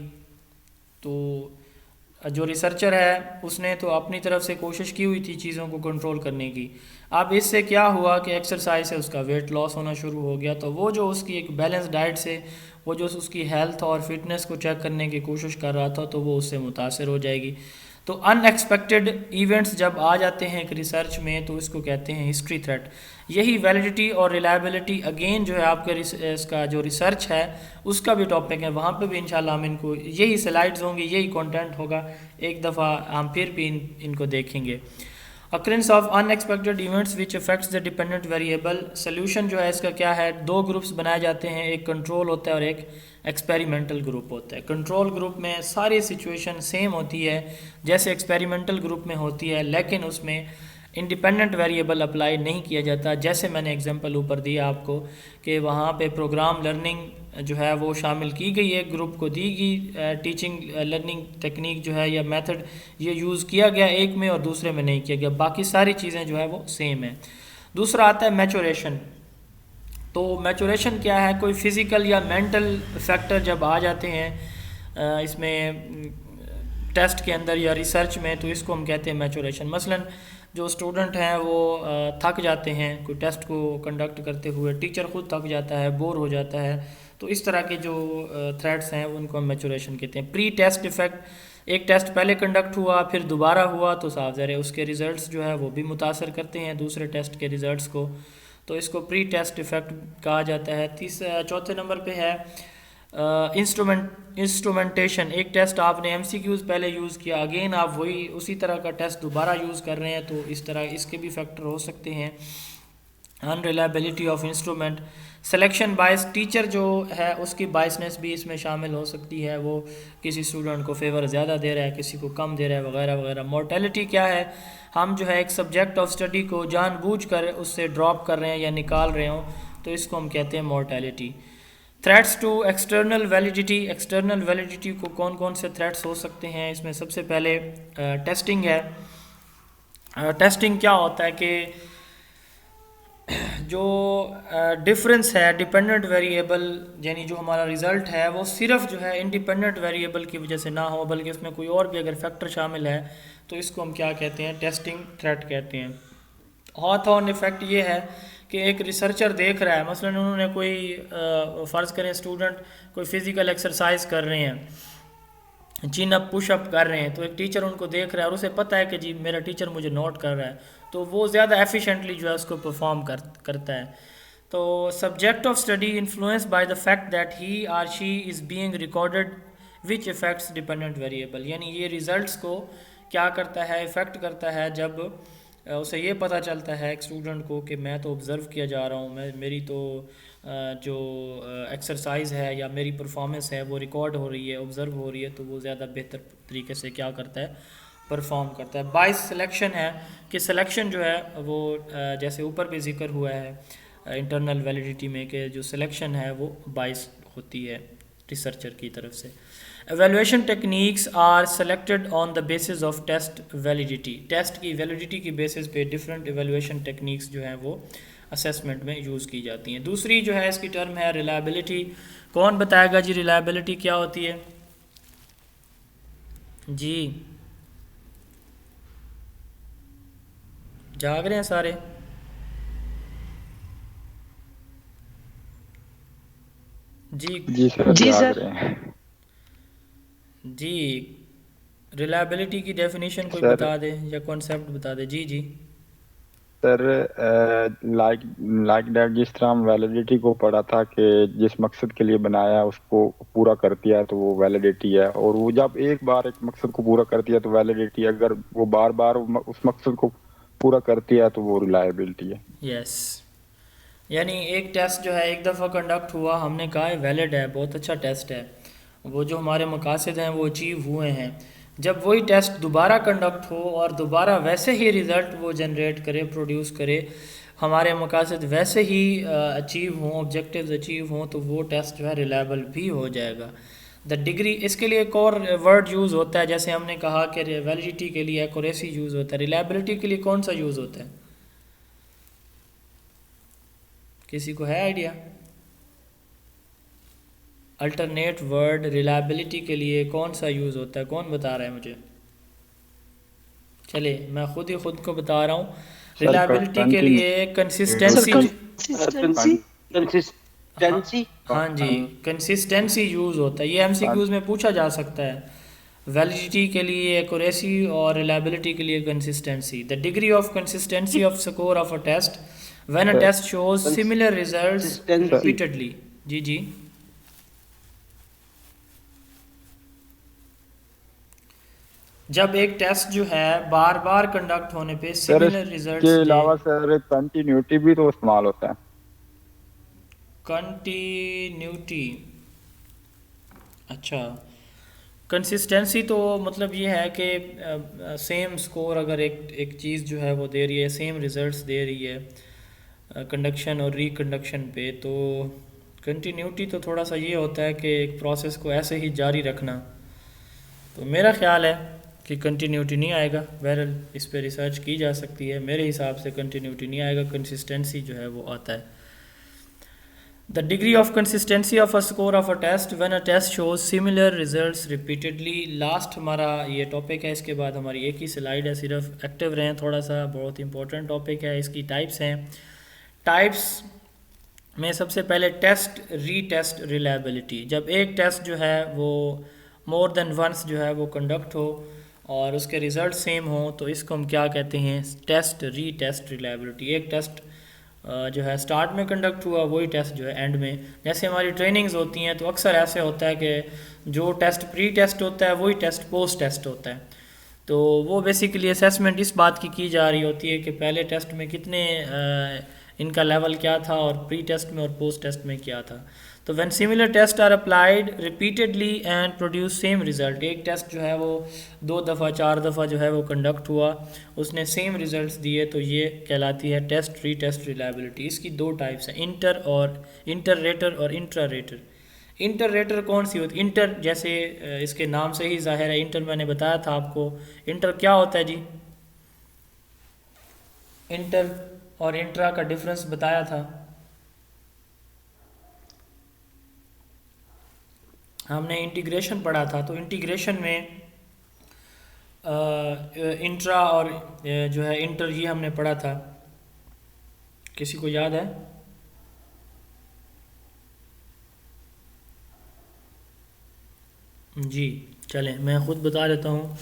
तो जो रिसर्चर है उसने तो अपनी तरफ से कोशिश की हुई थी चीज़ों को कंट्रोल करने की। अब इससे क्या हुआ कि एक्सरसाइज से उसका वेट लॉस होना शुरू हो गया, तो वो जो उसकी एक बैलेंस डाइट से वो जो उसकी हेल्थ और फिटनेस को चेक करने की कोशिश कर रहा था, तो वो उससे मुतासर हो जाएगी। तो अनएक्सपेक्टेड इवेंट्स जब आ जाते हैं एक रिसर्च में, तो इसको कहते हैं हिस्ट्री थ्रेट। यही वैलिडिटी और रिलायबिलिटी अगेन जो है आपके इसका जो रिसर्च है उसका भी टॉपिक है, वहाँ पे भी इंशाल्लाह हम इनको यही स्लाइड्स होंगी, यही कंटेंट होगा, एक दफ़ा हम फिर भी इनको देखेंगे। Occurrence of unexpected events which affects the dependent variable. Solution जो है इसका क्या है, 2 ग्रुप्स बनाए जाते हैं, एक कंट्रोल होता है और एक एक्सपेरिमेंटल ग्रुप होता है। कंट्रोल ग्रुप में सारी सिचुएशन सेम होती है जैसे एक्सपेरिमेंटल ग्रुप में होती है, लेकिन उसमें इंडिपेंडेंट वेरिएबल अप्लाई नहीं किया जाता। जैसे मैंने एग्जांपल ऊपर दिया आपको कि वहाँ पे प्रोग्राम लर्निंग जो है वो शामिल की गई, एक ग्रुप को दी गई टीचिंग लर्निंग टेक्निक जो है या मेथड, ये यूज़ किया गया एक में और दूसरे में नहीं किया गया, बाकी सारी चीज़ें जो है वो सेम है। दूसरा आता है मैचुरेशन। तो मैचुरेशन क्या है, कोई फिज़िकल या मेंटल फैक्टर जब आ जाते हैं इसमें टेस्ट के अंदर या रिसर्च में, तो इसको हम कहते हैं मैचुरेशन। मसलन जो स्टूडेंट हैं वो थक जाते हैं कोई टेस्ट को कंडक्ट करते हुए, टीचर खुद थक जाता है, बोर हो जाता है, तो इस तरह के जो थ्रेड्स हैं उनको हम मैचुरेशन कहते हैं। प्री टेस्ट इफ़ेक्ट, एक टेस्ट पहले कंडक्ट हुआ फिर दोबारा हुआ तो साफ ज़ाहिर है उसके रिज़ल्ट्स जो है वो भी मुतासर करते हैं दूसरे टेस्ट के रिज़ल्ट्स को, तो इसको प्री टेस्ट इफ़ेक्ट कहा जाता है। चौथे नंबर पे है इंस्ट्रूमेंटेशन। एक टेस्ट आपने एमसीक्यूज़ पहले यूज़ किया, अगेन आप वही उसी तरह का टेस्ट दोबारा यूज़ कर रहे हैं, तो इस तरह इसके भी फैक्टर हो सकते हैं। Unreliability of instrument, selection bias, teacher जो है उसकी बायसनेस भी इसमें शामिल हो सकती है, वो किसी स्टूडेंट को फेवर ज़्यादा दे रहा है किसी को कम दे रहा है वगैरह वगैरह। मोर्टेलिटी क्या है, हम जो है एक सब्जेक्ट ऑफ स्टडी को जानबूझकर उससे ड्रॉप कर रहे हैं या निकाल रहे हों तो इसको हम कहते हैं mortality. Threats to external validity, external validity को कौन कौन से थ्रेट्स हो सकते हैं, इसमें सबसे पहले टेस्टिंग है। टेस्टिंग क्या होता है कि जो डिफरेंस है डिपेंडेंट वेरिएबल, यानी जो हमारा रिज़ल्ट है वो सिर्फ जो है इंडिपेंडेंट वेरिएबल की वजह से ना हो बल्कि इसमें कोई और भी अगर फैक्टर शामिल है तो इसको हम क्या कहते हैं, टेस्टिंग थ्रेट कहते हैं। हॉथॉर्न इफेक्ट ये है कि एक रिसर्चर देख रहा है, मसलन उन्होंने कोई फ़र्ज़ करें स्टूडेंट कोई फ़िज़िकल एक्सरसाइज कर रहे हैं, चिन अप पुश अप कर रहे हैं, तो एक टीचर उनको देख रहा है और उसे पता है कि जी मेरा टीचर मुझे नोट कर रहा है, तो वो ज़्यादा एफिशिएंटली जो है उसको परफॉर्म करता है। तो subject of study influence by the fact that he or she is being recorded which effects dependent variable, यानी ये रिज़ल्ट्स को क्या करता है, इफ़ेक्ट करता है जब उसे ये पता चलता है एक स्टूडेंट को कि मैं तो ऑब्ज़र्व किया जा रहा हूँ, मेरी तो जो एक्सरसाइज है या मेरी परफॉर्मेंस है वो रिकॉर्ड हो रही है, ऑब्ज़र्व हो रही है, तो वो ज़्यादा बेहतर तरीके से क्या करता है, परफॉर्म करता है। बाइस सिलेक्शन है कि सिलेक्शन जो है वो जैसे ऊपर भी जिक्र हुआ है इंटरनल वैलिडिटी में कि जो सिलेक्शन है वो बाइस होती है रिसर्चर की तरफ से। Evaluation techniques are selected on the basis of test validity, test की वैलिडिटी की बेसिस पे डिफरेंट एवेलुएशन टेक्निक्स जो हैं वो असेसमेंट में यूज़ की जाती हैं। दूसरी जो है इसकी टर्म है रिलायबिलिटी। कौन बताएगा जी रिलायबिलिटी क्या होती है? जी जाग रहे हैं सारे? जी सर जाग रहे हैं। जी रिलायबिलिटी की डेफिनेशन कोई बता दे या कॉन्सेप्ट बता दे। जी जी सर लाइक दैट, जिस तरह हम वैलिडिटी को पढ़ा था कि जिस मकसद के लिए बनाया उसको पूरा करती है तो वो वैलिडिटी है, और वो जब एक बार एक मकसद को पूरा करती है तो वैलिडिटी, अगर वो बार बार उस मकसद को पूरा करती है तो वो रिलायबिलिटी है। यस, यानी एक टेस्ट जो है एक दफ़ा कंडक्ट हुआ, हमने कहा है वैलिड है, बहुत अच्छा टेस्ट है, वो जो हमारे मकासद हैं वो अचीव हुए हैं, जब वही टेस्ट दोबारा कंडक्ट हो और दोबारा वैसे ही रिज़ल्ट वो जनरेट करे, प्रोड्यूस करे, हमारे मकासद वैसे ही अचीव हों, ऑब्जेक्टिव्स अचीव हों, तो वो टेस्ट जो है रिलायबल भी हो जाएगा। द डिग्री, इसके लिए एक और वर्ड यूज़ होता है, जैसे हमने कहा कि वैलिडिटी के लिए एक्यूरेसी यूज़ होता है, रिलायबिलिटी के लिए कौन सा यूज़ होता है? किसी को है आइडिया? अल्टरनेट वर्ड रिलायबिलिटी के लिए कौन सा यूज़ होता है, कौन बता रहा है मुझे? चलिए मैं खुद ही खुद को बता रहा हूँ। रिलायबिलिटी के लिए कंसिस्टेंसी, हाँ जी कंसिस्टेंसी यूज़ होता है, ये एमसीक्यूज़ में पूछा जा सकता है। वैलिडिटी के लिए एक्यूरेसी और रिलायबिलिटी के लिए consistency. The degree of consistency of score of a test when a test shows similar results repeatedly. जी जी जब एक टेस्ट जो है बार बार कंडक्ट होने पे सिमिलर रिजल्ट्स के अलावा सर कंटिन्यूटी भी तो इस्तेमाल होता है। कंटिन्यूटी, अच्छा कंसिस्टेंसी तो मतलब ये है कि सेम स्कोर अगर एक चीज़ जो है वो दे रही है, सेम रिजल्ट्स दे रही है कंडक्शन और रिकंडक्शन पे, तो कंटिन्यूटी तो थोड़ा सा ये होता है कि एक प्रोसेस को ऐसे ही जारी रखना, तो मेरा ख्याल है कि कंटिन्यूटी नहीं आएगा। बहरहाल इस पे रिसर्च की जा सकती है, मेरे हिसाब से कंटिन्यूटी नहीं आएगा, कंसिस्टेंसी जो है वो आता है। The degree of consistency of a score of a test when a test shows similar results repeatedly. Last हमारा ये टॉपिक है, इसके बाद हमारी एक ही स्लाइड है, सिर्फ एक्टिव रहें थोड़ा सा, बहुत इंपॉर्टेंट टॉपिक है। इसकी टाइप्स हैं, टाइप्स में सबसे पहले टेस्ट रीटेस्ट रिलायबिलिटी। जब एक टेस्ट जो है वो मोर देन वंस जो है वो कंडक्ट हो और उसके रिज़ल्ट सेम हो तो इसको हम क्या कहते हैं, टेस्ट रीटेस्ट रिलायबिलिटी। एक टेस्ट जो है स्टार्ट में कंडक्ट हुआ, वही टेस्ट जो है एंड में। जैसे हमारी ट्रेनिंग्स होती हैं तो अक्सर ऐसे होता है कि जो टेस्ट प्री टेस्ट होता है वही टेस्ट पोस्ट टेस्ट होता है। तो वो बेसिकली असेसमेंट इस बात की जा रही होती है कि पहले टेस्ट में कितने इनका लेवल क्या था और प्री टेस्ट में और पोस्ट टेस्ट में क्या था। तो when similar test are applied repeatedly and produce same result, एक टेस्ट जो है वो 2 दफ़ा 4 दफ़ा जो है वो कंडक्ट हुआ, उसने सेम रिजल्ट्स दिए, तो ये कहलाती है टेस्ट रीटेस्ट रिलायबिलिटी। इसकी 2 टाइप्स हैं, इंटर रेटर और इंट्रा रेटर। इंटर रेटर कौन सी होती है? इंटर जैसे इसके नाम से ही जाहिर है, इंटर मैंने बताया था आपको। इंटर क्या होता है जी? इंटर और इंट्रा का डिफरेंस बताया था हमने, इंटीग्रेशन पढ़ा था। तो इंटीग्रेशन में इंट्रा और जो है इंटर, ये हमने पढ़ा था। किसी को याद है? जी चलें, मैं ख़ुद बता देता हूँ।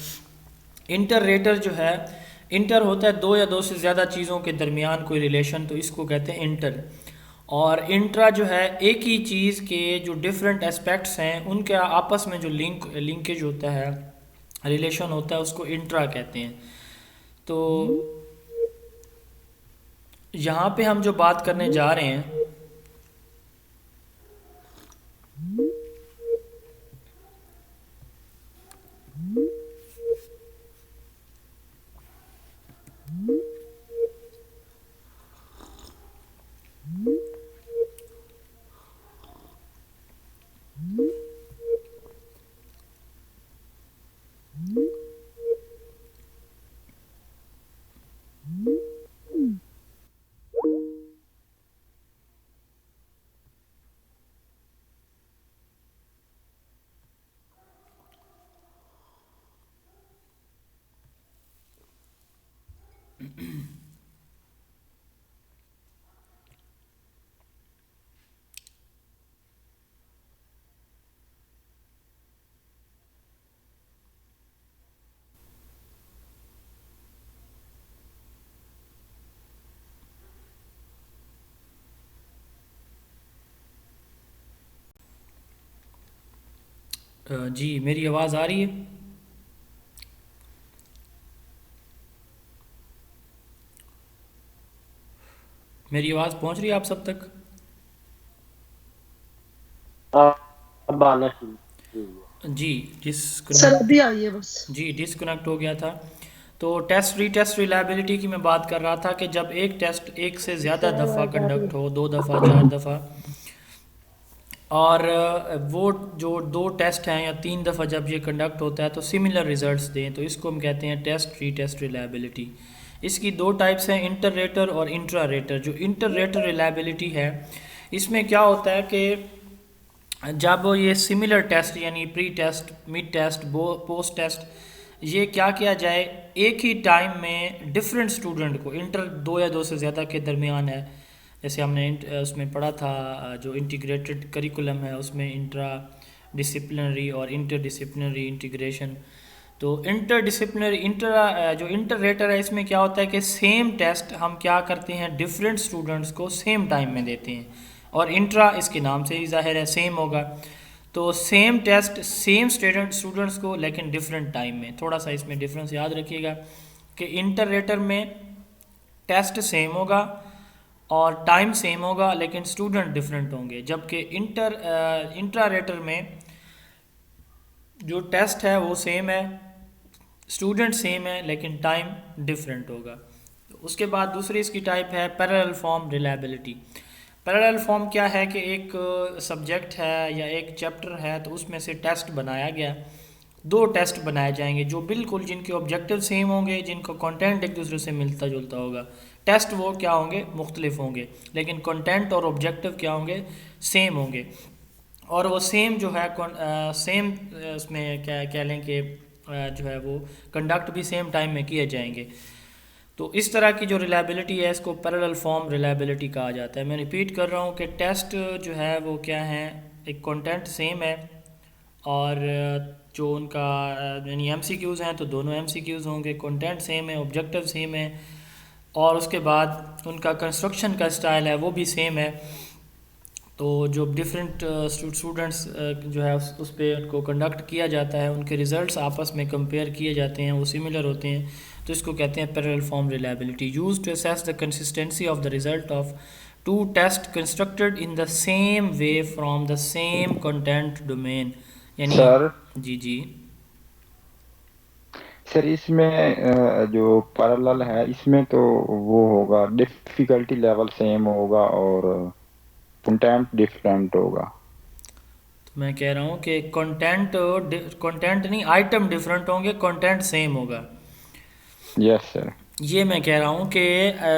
इंटर रेटर जो है, इंटर होता है 2 या 2 से ज़्यादा चीज़ों के दरमियान कोई रिलेशन, तो इसको कहते हैं इंटर। और इंट्रा जो है एक ही चीज़ के जो डिफरेंट एस्पेक्ट्स हैं उनके आपस में जो लिंकेज होता है, रिलेशन होता है, उसको इंट्रा कहते हैं। तो यहाँ पे हम जो बात करने जा रहे हैं, जी मेरी आवाज़ आ रही है? मेरी आवाज़ पहुंच रही है आप सब तक? अब आना शुरू। जी सर अभी आई है बस। जी डिस्कनेक्ट हो गया था। तो टेस्ट रीटेस्ट रिलायबिलिटी की मैं बात कर रहा था कि जब एक टेस्ट एक से ज़्यादा दफ़ा कंडक्ट हो, 2 दफ़ा 4 दफ़ा, और वो जो 2 टेस्ट हैं या 3 दफ़ा जब ये कंडक्ट होता है तो सिमिलर रिजल्ट्स दें, तो इसको हम कहते हैं टेस्ट रीटेस्ट रिलायबिलिटी। इसकी 2 टाइप्स हैं, इंटर रेटर और इंट्रा रेटर। जो इंटर रेटर रिलायबिलिटी है, इसमें क्या होता है कि जब ये सिमिलर टेस्ट यानी pre test, mid test, post test, ये क्या किया जाए, एक ही टाइम में डिफरेंट स्टूडेंट को, इंटर 2 या 2 से ज़्यादा के दरमियान है, जैसे हमने उसमें पढ़ा था जो इंटीग्रेटेड करिकुलम है उसमें इंट्रा डिसिप्लिनरी और इंटर डिसिप्लिनरी इंटीग्रेशन। तो इंटर डिसिप्लिनरी जो इंटर रेटर है, इसमें क्या होता है कि सेम टेस्ट हम क्या करते हैं, डिफरेंट स्टूडेंट्स को सेम टाइम में देते हैं, और इंट्रा इसके नाम से ही जाहिर है सेम होगा। तो सेम टेस्ट सेम स्टूडेंट्स को लेकिन डिफरेंट टाइम में। थोड़ा सा इसमें डिफरेंस याद रखिएगा कि इंटर रेटर में टेस्ट सेम होगा और टाइम सेम होगा लेकिन स्टूडेंट डिफरेंट होंगे, जबकि इंट्रा रेटर में जो टेस्ट है वो सेम है, स्टूडेंट सेम है लेकिन टाइम डिफरेंट होगा। तो उसके बाद दूसरी इसकी टाइप है parallel form reliability. Parallel form क्या है कि एक सब्जेक्ट है या एक चैप्टर है, तो उसमें से टेस्ट बनाया गया, 2 टेस्ट बनाए जाएंगे जो बिल्कुल जिनके ऑब्जेक्टिव सेम होंगे, जिनका कंटेंट एक दूसरे से मिलता जुलता होगा। टेस्ट वो क्या होंगे, मुख्तलिफ होंगे, लेकिन कंटेंट और ऑब्जेक्टिव क्या होंगे, सेम होंगे। और वो सेम जो है सेम उसमें क्या कह लें कि जो है वो कंडक्ट भी सेम टाइम में किए जाएंगे। तो इस तरह की जो रिलायबिलिटी है इसको पैरेलल फॉर्म रिलायबिलिटी कहा जाता है। मैं रिपीट कर रहा हूँ कि टेस्ट जो है वो क्या है, एक कंटेंट सेम है और जो उनका यानी एमसीक्यूज़ हैं तो दोनों एमसीक्यूज़ होंगे, कंटेंट सेम है, ऑब्जेक्टिव सेम है और उसके बाद उनका कंस्ट्रक्शन का स्टाइल है वो भी सेम है। तो जो डिफरेंट स्टूडेंट्स जो है उस पर को कंडक्ट किया जाता है, उनके रिजल्ट्स आपस में कंपेयर किए जाते हैं, वो सिमिलर होते हैं, तो इसको कहते हैं parallel form reliability. Used to assess the consistency of the result of two test constructed in the same way from the same content domain. यानी सर जी जी सर इसमें जो पैरेलल है इसमें तो वो होगा डिफिकल्टी लेवल सेम होगा और कंटेंट डिफरेंट होगा। तो मैं कह रहा हूँ कि कंटेंट नहीं, आइटम डिफरेंट होंगे, कंटेंट सेम होगा। Yes sir. ये मैं कह रहा हूँ कि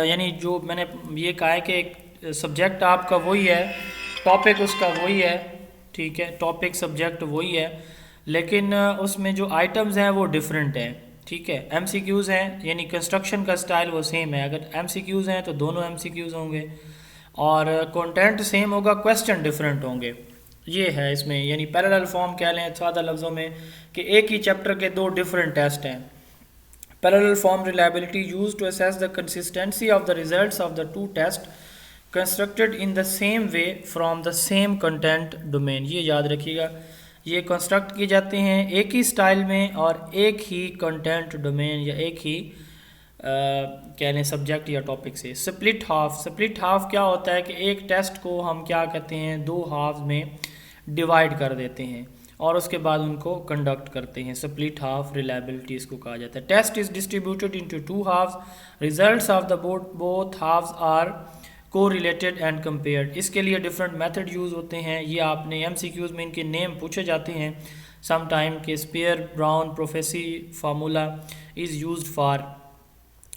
यानी जो मैंने ये कहा है कि एक सब्जेक्ट आपका वही है, टॉपिक उसका वही है, ठीक है, टॉपिक सब्जेक्ट वही है, लेकिन उसमें जो आइटम्स हैं वो डिफरेंट हैं, ठीक है। एमसीक्यूज़ हैं यानी कंस्ट्रक्शन का स्टाइल वो सेम है, अगर एमसीक्यूज़ हैं तो दोनों एमसीक्यूज़ होंगे और कंटेंट सेम होगा, क्वेश्चन डिफरेंट होंगे। ये है इसमें, यानी पैरेलल फॉर्म कह लें सादा लफ्ज़ों में कि एक ही चैप्टर के दो डिफरेंट टेस्ट हैं। Parallel form reliability used to assess the consistency of the results of the two tests constructed in the same way from the same content domain। ये याद रखिएगा, ये कंस्ट्रक्ट किए जाते हैं एक ही स्टाइल में और एक ही कंटेंट डोमेन या एक ही कह लें सब्जेक्ट या टॉपिक से। स्प्लिट हाफ, स्प्लिट हाफ क्या होता है कि एक टेस्ट को हम क्या कहते हैं, दो हाफ में डिवाइड कर देते हैं और उसके बाद उनको कंडक्ट करते हैं। स्प्लिट हाफ रिलायबिलिटी इसको कहा जाता है। Test is distributed into two halves, results of the both halves are correlated and compared. इसके लिए डिफरेंट मेथड यूज़ होते हैं, ये आपने एमसीक्यूज़ में इनके नेम पूछे जाते हैं सम टाइम के Spearman Brown prophecy formula is used for.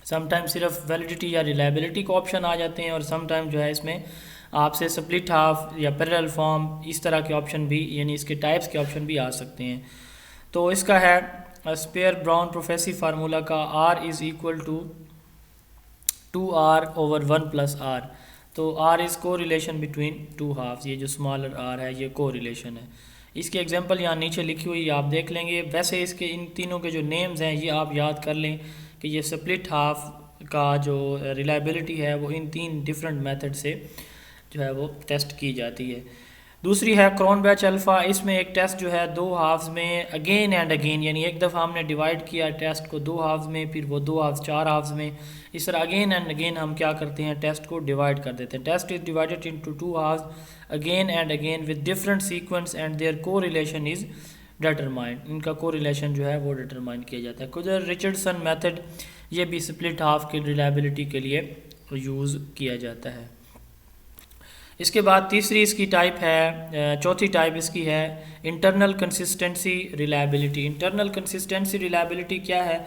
Sometime सिर्फ वैलिडिटी या रिलायबिलिटी के ऑप्शन आ जाते हैं और समटाइम जो है इसमें आपसे स्प्लिट हाफ या पैरेलल फॉर्म इस तरह के ऑप्शन भी, यानी इसके टाइप्स के ऑप्शन भी आ सकते हैं। तो इसका है स्पेयर ब्राउन प्रोफेसी फार्मूला का R is equal to 2R over 1 plus R। तो R is correlation between two halves, ये जो स्मॉलर R है ये को रिलेशन है। इसकी एग्जांपल यहाँ नीचे लिखी हुई आप देख लेंगे। वैसे इसके इन तीनों के जो नेम्स हैं ये आप याद कर लें कि ये स्प्लिट हाफ का जो रिलायबिलिटी है वो इन तीन डिफरेंट मेथड से जो है वो टेस्ट की जाती है। दूसरी है क्रॉनबैच अल्फ़ा। इसमें एक टेस्ट जो है दो हाफ्स में अगेन एंड अगेन, यानी एक दफ़ा हमने डिवाइड किया टेस्ट को दो हाफ्स में, फिर वो दो हाफ्स चार हाफ्स में, इस तरह अगेन एंड अगेन हम क्या करते हैं, टेस्ट को डिवाइड कर देते हैं। Test is divided into two halves again and again with different sequence and their correlation is determined. इनका को रिलेशन जो है वो डिटरमाइन किया जाता है। कुदर रिचर्डसन मेथड ये भी स्प्लिट हाफ की रिलायबिलिटी के लिए यूज़ किया जाता है। इसके बाद तीसरी इसकी टाइप है, चौथी टाइप इसकी है internal consistency reliability. Internal consistency reliability क्या है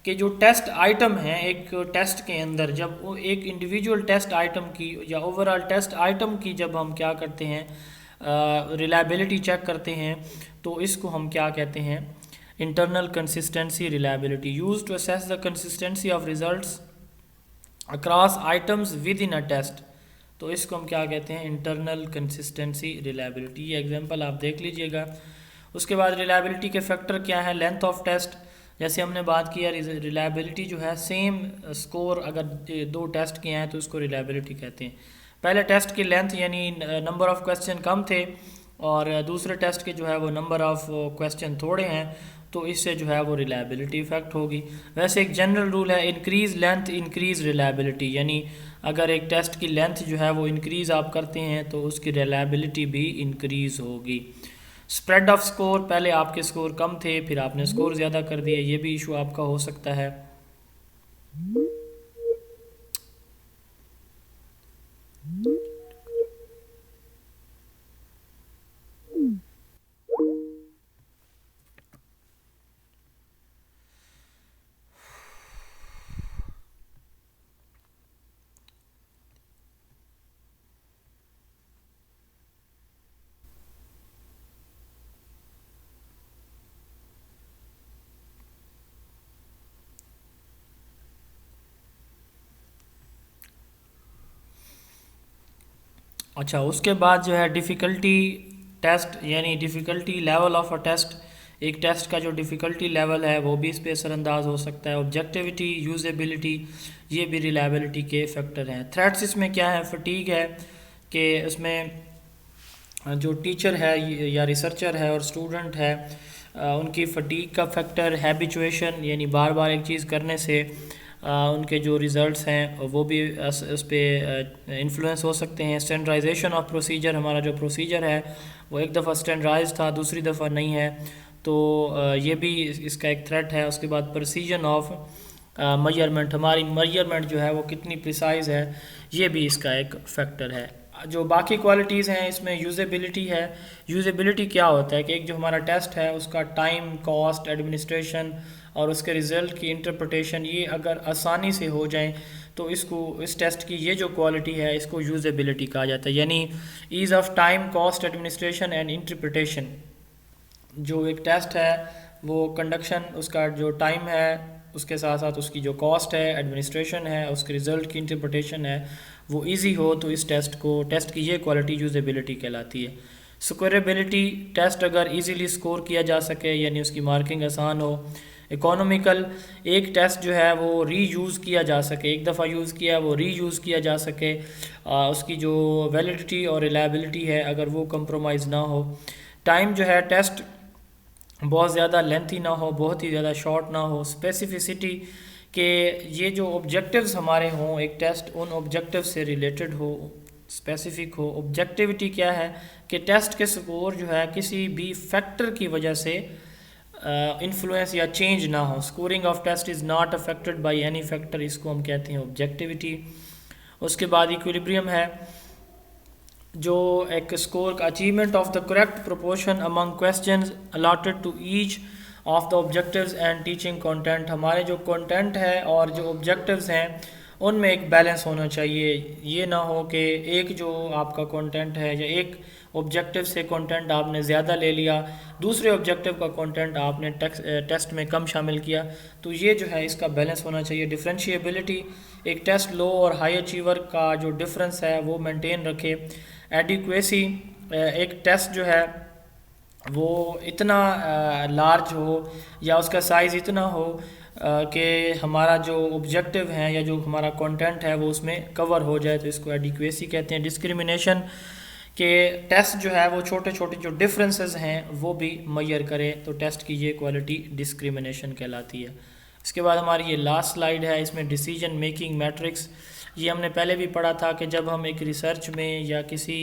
कि जो टेस्ट आइटम है एक टेस्ट के अंदर, जब वो एक इंडिविजुअल टेस्ट आइटम की या ओवरऑल टेस्ट आइटम की जब हम क्या करते हैं रिलायबिलिटी चेक करते हैं तो इसको हम क्या कहते हैं, internal consistency reliability. Used to assess the consistency of results across items within a test. तो इसको हम क्या कहते हैं, इंटरनल कंसिस्टेंसी रिलायबिलिटी। ये एग्जांपल आप देख लीजिएगा। उसके बाद रिलायबिलिटी के फैक्टर क्या है, लेंथ ऑफ टेस्ट। जैसे हमने बात किया रिलायबिलिटी जो है सेम स्कोर अगर दो टेस्ट के हैं तो उसको रिलायबिलिटी कहते हैं। पहले टेस्ट की लेंथ यानी नंबर ऑफ क्वेश्चन कम थे और दूसरे टेस्ट के जो है वो नंबर ऑफ क्वेश्चन थोड़े हैं, तो इससे जो है वो रिलायबिलिटी इफेक्ट होगी। वैसे एक जनरल रूल है इंक्रीज लेंथ इंक्रीज रिलायबिलिटी, यानी अगर एक टेस्ट की लेंथ जो है वो इंक्रीज़ आप करते हैं तो उसकी रिलायबिलिटी भी इंक्रीज़ होगी। स्प्रेड ऑफ स्कोर, पहले आपके स्कोर कम थे फिर आपने स्कोर ज़्यादा कर दिए, ये भी इशू आपका हो सकता है। अच्छा, उसके बाद जो है डिफ़िकल्टी टेस्ट, यानी difficulty level of a test, एक टेस्ट का जो डिफ़िकल्टी लेवल है वो भी इस पे असरअंदाज हो सकता है। ऑब्जेक्टिविटी, यूजेबिलिटी, ये भी रिलायबिलिटी के फैक्टर हैं। थ्रेट्स इसमें क्या है, फटीग है कि उसमें जो टीचर है या रिसर्चर है और स्टूडेंट है उनकी फटीग का फैक्टर, हैबिचुएशन यानी बार बार एक चीज़ करने से उनके जो रिज़ल्ट्स हैं वो भी उस पर इन्फ्लुएंस हो सकते हैं। स्टैंडर्डाइजेशन ऑफ प्रोसीजर, हमारा जो प्रोसीजर है वो एक दफ़ा स्टैंडर्डाइज था, दूसरी दफ़ा नहीं है, तो ये भी इसका एक थ्रेट है। उसके बाद प्रिसीजन ऑफ मेजरमेंट, हमारी मेजरमेंट जो है वो कितनी प्रिसाइज है, ये भी इसका एक फैक्टर है। जो बाकी क्वालिटीज़ हैं इसमें यूजेबिलिटी है। यूजेबिलिटी क्या होता है कि एक जो हमारा टेस्ट है उसका टाइम, कॉस्ट, एडमिनिस्ट्रेशन और उसके रिज़ल्ट की इंटरप्रटेशन, ये अगर आसानी से हो जाए तो इसको, इस टेस्ट की ये जो क्वालिटी है इसको यूजेबिलिटी कहा जाता है। यानी ease of time, cost, administration and interpretation. जो एक टेस्ट है वो कंडक्शन, उसका जो टाइम है उसके साथ साथ उसकी जो कॉस्ट है, एडमिनिस्ट्रेशन है, उसके रिज़ल्ट की इंटरप्रटेशन है, वो इजी हो तो इस टेस्ट की ये क्वालिटी यूजेबिलिटी कहलाती है। स्कोरेबिलिटी, टेस्ट अगर इजीली स्कोर किया जा सके यानी उसकी मार्किंग आसान हो। इकोनॉमिकल, एक टेस्ट जो है वो रीयूज़ किया जा सके, एक दफ़ा यूज़ किया वो रीयूज़ किया जा सके, उसकी जो वैलिडिटी और रिलायबिलिटी है अगर वो कंप्रोमाइज़ ना हो। टाइम जो है टेस्ट बहुत ज़्यादा लेंथी ना हो, बहुत ही ज़्यादा शॉर्ट ना हो। स्पेसिफिसिटी, कि ये जो ऑब्जेक्टिव्स हमारे हों, एक टेस्ट उन ऑब्जेक्टिव से रिलेटेड हो, स्पेसिफिक हो। ऑब्जेक्टिविटी क्या है कि टेस्ट के स्कोर जो है किसी भी फैक्टर की वजह से इन्फ्लुएंस या चेंज ना हो। Scoring of test is not affected by any factor, इसको हम कहते हैं ऑब्जेक्टिविटी। उसके बाद इक्विलिब्रियम है, जो एक स्कोर का achievement of the correct proportion among questions allotted to each of the objectives and teaching content. हमारे जो कंटेंट है और जो ऑब्जेक्टिव्स हैं उनमें एक बैलेंस होना चाहिए। ये ना हो कि एक जो आपका कंटेंट है या एक ऑब्जेक्टिव से कंटेंट आपने ज़्यादा ले लिया, दूसरे ऑब्जेक्टिव का कंटेंट आपने टेस्ट में कम शामिल किया, तो ये जो है इसका बैलेंस होना चाहिए। डिफरेंशिएबिलिटी, एक टेस्ट लो और हाई अचीवर का जो डिफरेंस है वो मेंटेन रखे। एडिक्वेसी, एक टेस्ट जो है वो इतना लार्ज हो या उसका साइज़ इतना हो कि हमारा जो ऑब्जेक्टिव है या जो हमारा कंटेंट है वो उसमें कवर हो जाए, तो इसको एडिक्वेसी कहते हैं। डिस्क्रिमिनेशन, के टेस्ट जो है वो छोटे छोटे जो डिफरेंसेस हैं वो भी मेजर करे, तो टेस्ट की ये क्वालिटी डिस्क्रिमिनेशन कहलाती है। इसके बाद हमारी ये लास्ट स्लाइड है, इसमें डिसीजन मेकिंग मैट्रिक्स। ये हमने पहले भी पढ़ा था कि जब हम एक रिसर्च में या किसी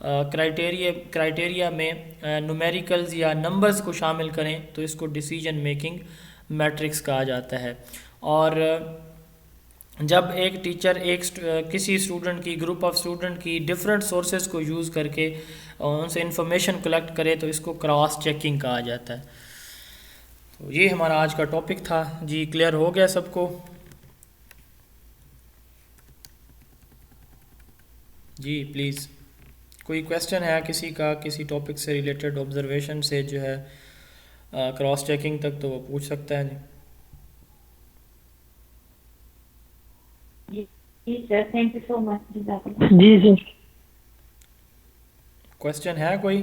क्राइटेरिया में न्यूमेरिकल्स या नंबर्स को शामिल करें तो इसको डिसीजन मेकिंग मैट्रिक्स कहा जाता है। और जब एक टीचर किसी स्टूडेंट की, ग्रुप ऑफ स्टूडेंट की डिफरेंट सोर्सेज को यूज़ करके उनसे इंफॉर्मेशन कलेक्ट करे तो इसको क्रॉस चेकिंग कहा जाता है। तो ये हमारा आज का टॉपिक था जी। क्लियर हो गया सबको? जी प्लीज़, कोई क्वेश्चन है किसी का, किसी टॉपिक से रिलेटेड, ऑब्जर्वेशन से जो है क्रॉस चेकिंग तक, तो वो पूछ सकता है जी। जी sir, thank you so much. जी सर। क्वेश्चन है कोई?